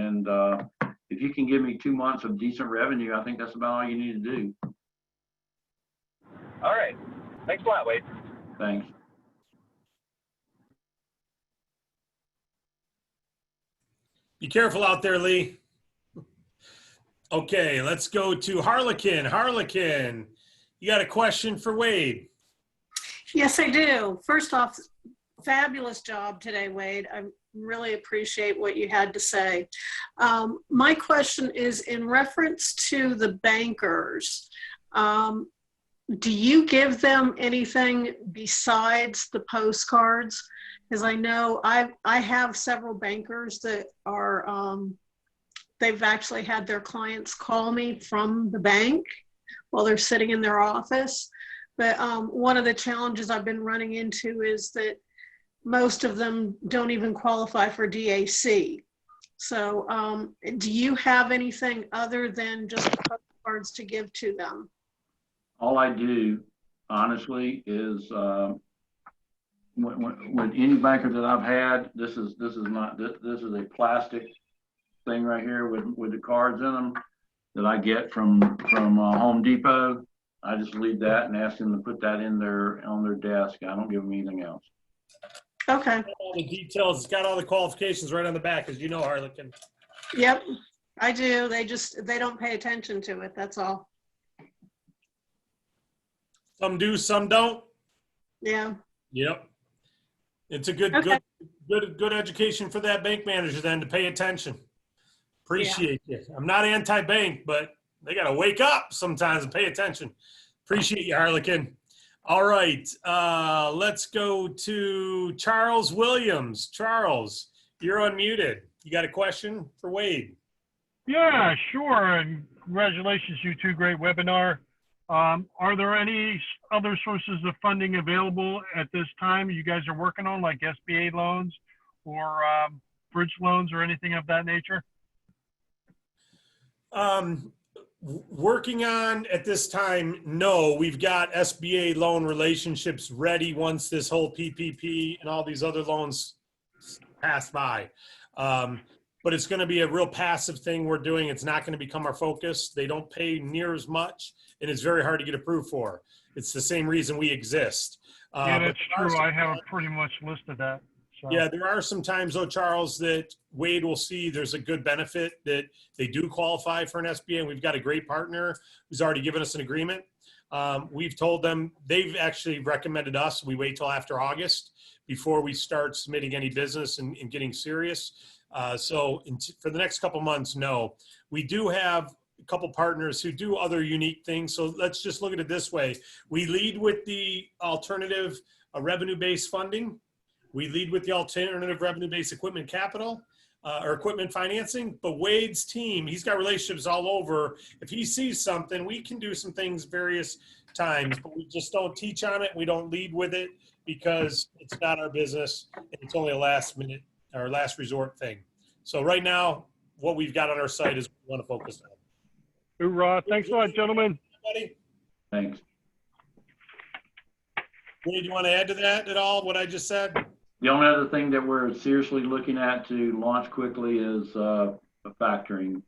if you can give me 2 months of decent revenue, I think that's about all you need to do. All right. Thanks a lot, Wade. Thanks. Be careful out there, Lee. Okay, let's go to Harlequin. Harlequin, you got a question for Wade? Yes, I do. First off, fabulous job today, Wade. I really appreciate what you had to say. My question is in reference to the bankers. Do you give them anything besides the postcards? Because I know I have several bankers that are, they've actually had their clients call me from the bank while they're sitting in their office. But one of the challenges I've been running into is that most of them don't even qualify for DAC. So do you have anything other than just the postcards to give to them? All I do, honestly, is with any banker that I've had, this is a plastic thing right here with the cards in them that I get from Home Depot. I just leave that and ask them to put that on their desk. I don't give them anything else. Okay. All the details, it's got all the qualifications right on the back, as you know, Harlequin. Yep, I do. They don't pay attention to it. That's all. Some do, some don't. Yeah. Yep. It's a good education for that bank manager then to pay attention. Appreciate you. I'm not anti-bank, but they got to wake up sometimes and pay attention. Appreciate you, Harlequin. All right, let's go to Charles Williams. Charles, you're unmuted. You got a question for Wade? Yeah, sure. And congratulations, you two. Great webinar. Are there any other sources of funding available at this time you guys are working on, like SBA loans or bridge loans or anything of that nature? Working on at this time, no. We've got SBA loan relationships ready once this whole PPP and all these other loans pass by. But it's going to be a real passive thing we're doing. It's not going to become our focus. They don't pay near as much, and it's very hard to get approved for. It's the same reason we exist. Yeah, that's true. I have pretty much listed that. So. Yeah, there are some times, though, Charles, that Wade will see there's a good benefit that they do qualify for an SBA, and we've got a great partner who's already given us an agreement. We've told them, they've actually recommended us, we wait till after August before we start submitting any business and getting serious. So for the next couple months, no. We do have a couple partners who do other unique things. So let's just look at it this way. We lead with the alternative revenue-based funding. We lead with the alternative revenue-based equipment capital or equipment financing. But Wade's team, he's got relationships all over. If he sees something, we can do some things various times, but we just don't teach on it. We don't lead with it because it's not our business. And it's only a last minute or last resort thing. So right now, what we've got on our site is what we want to focus on. Hoorah. Thanks a lot, gentlemen. Everybody. Thanks. Wade, do you want to add to that at all, what I just said? The only other thing that we're seriously looking at to launch quickly is a factoring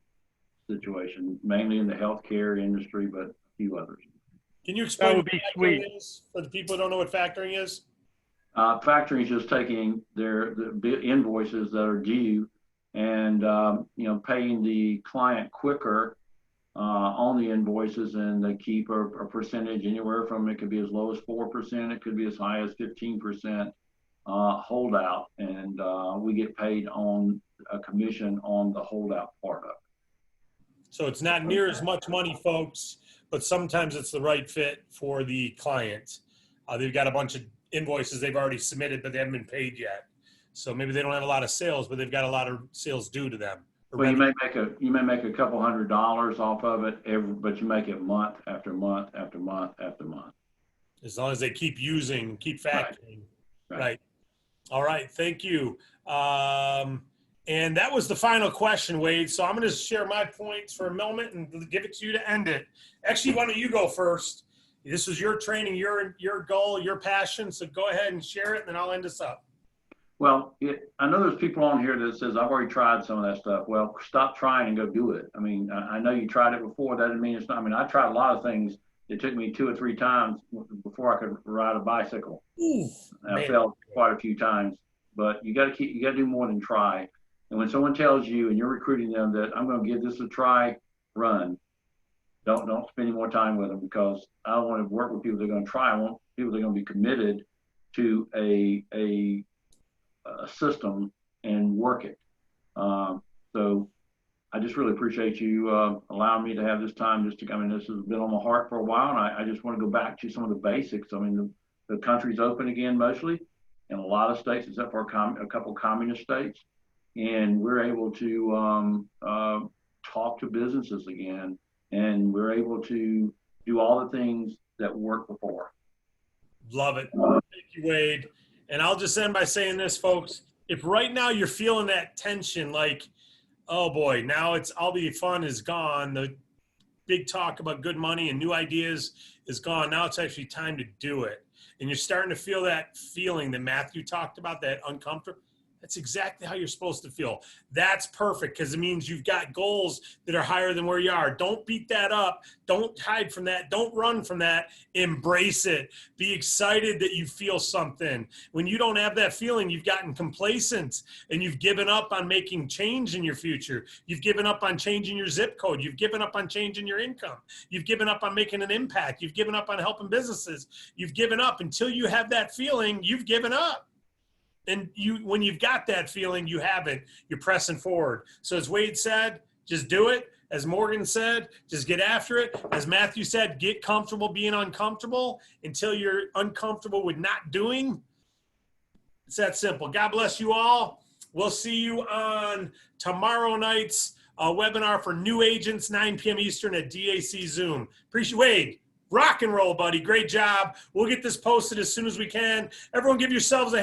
situation, mainly in the healthcare industry, but a few others. Can you explain what be factoring is for the people who don't know what factoring is? Factoring is just taking the invoices that are due and paying the client quicker on the invoices, and they keep a percentage anywhere from, it could be as low as 4%, it could be as high as 15% holdout, and we get paid on a commission on the holdout part of it. So it's not near as much money, folks, but sometimes it's the right fit for the client. They've got a bunch of invoices they've already submitted, but they haven't been paid yet. So maybe they don't have a lot of sales, but they've got a lot of sales due to them. Well, you may make a couple $100s off of it, but you make it month after month after month after month. As long as they keep using, keep factoring. Right. All right. Thank you. And that was the final question, Wade. So I'm going to share my points for a moment and give it to you to end it. Actually, why don't you go first? This is your training, your goal, your passion. So go ahead and share it, and then I'll end us up. Well, I know there's people on here that says, I've already tried some of that stuff. Well, stop trying and go do it. I mean, I know you tried it before. That doesn't mean it's not. I mean, I tried a lot of things. It took me 2 or 3 times before I could ride a bicycle. Ooh, I fell quite a few times, but you got to do more than try. And when someone tells you and you're recruiting them that I'm going to give this a try, run. Don't spend any more time with them, because I don't want to work with people that are going to try. I want people that are going to be committed to a system and work it. So I just really appreciate you allowing me to have this time. This has been on my heart for a while, and I just want to go back to some of the basics. I mean, the country's open again mostly in a lot of states, except for a couple of communist states, and we're able to talk to businesses again, and we're able to do all the things that worked before. Love it. Thank you, Wade. And I'll just end by saying this, folks. If right now you're feeling that tension, like Oh boy, now it's all the fun is gone. The big talk about good money and new ideas is gone. Now it's actually time to do it. And you're starting to feel that feeling that Matthew talked about, that uncomfortable. That's exactly how you're supposed to feel. That's perfect because it means you've got goals that are higher than where you are. Don't beat that up. Don't hide from that. Don't run from that. Embrace it. Be excited that you feel something. When you don't have that feeling, you've gotten complacent and you've given up on making change in your future. You've given up on changing your zip code. You've given up on changing your income. You've given up on making an impact. You've given up on helping businesses. You've given up. Until you have that feeling, you've given up. And when you've got that feeling, you have it. You're pressing forward. So as Wade said, just do it. As Morgan said, just get after it. As Matthew said, get comfortable being uncomfortable until you're uncomfortable with not doing. It's that simple. God bless you all. We'll see you on tomorrow night's webinar for new agents, 9 p.m. Eastern at DAC Zoom. Appreciate Wade. Rock and roll, buddy. Great job. We'll get this posted as soon as we can. Everyone give yourselves a hand.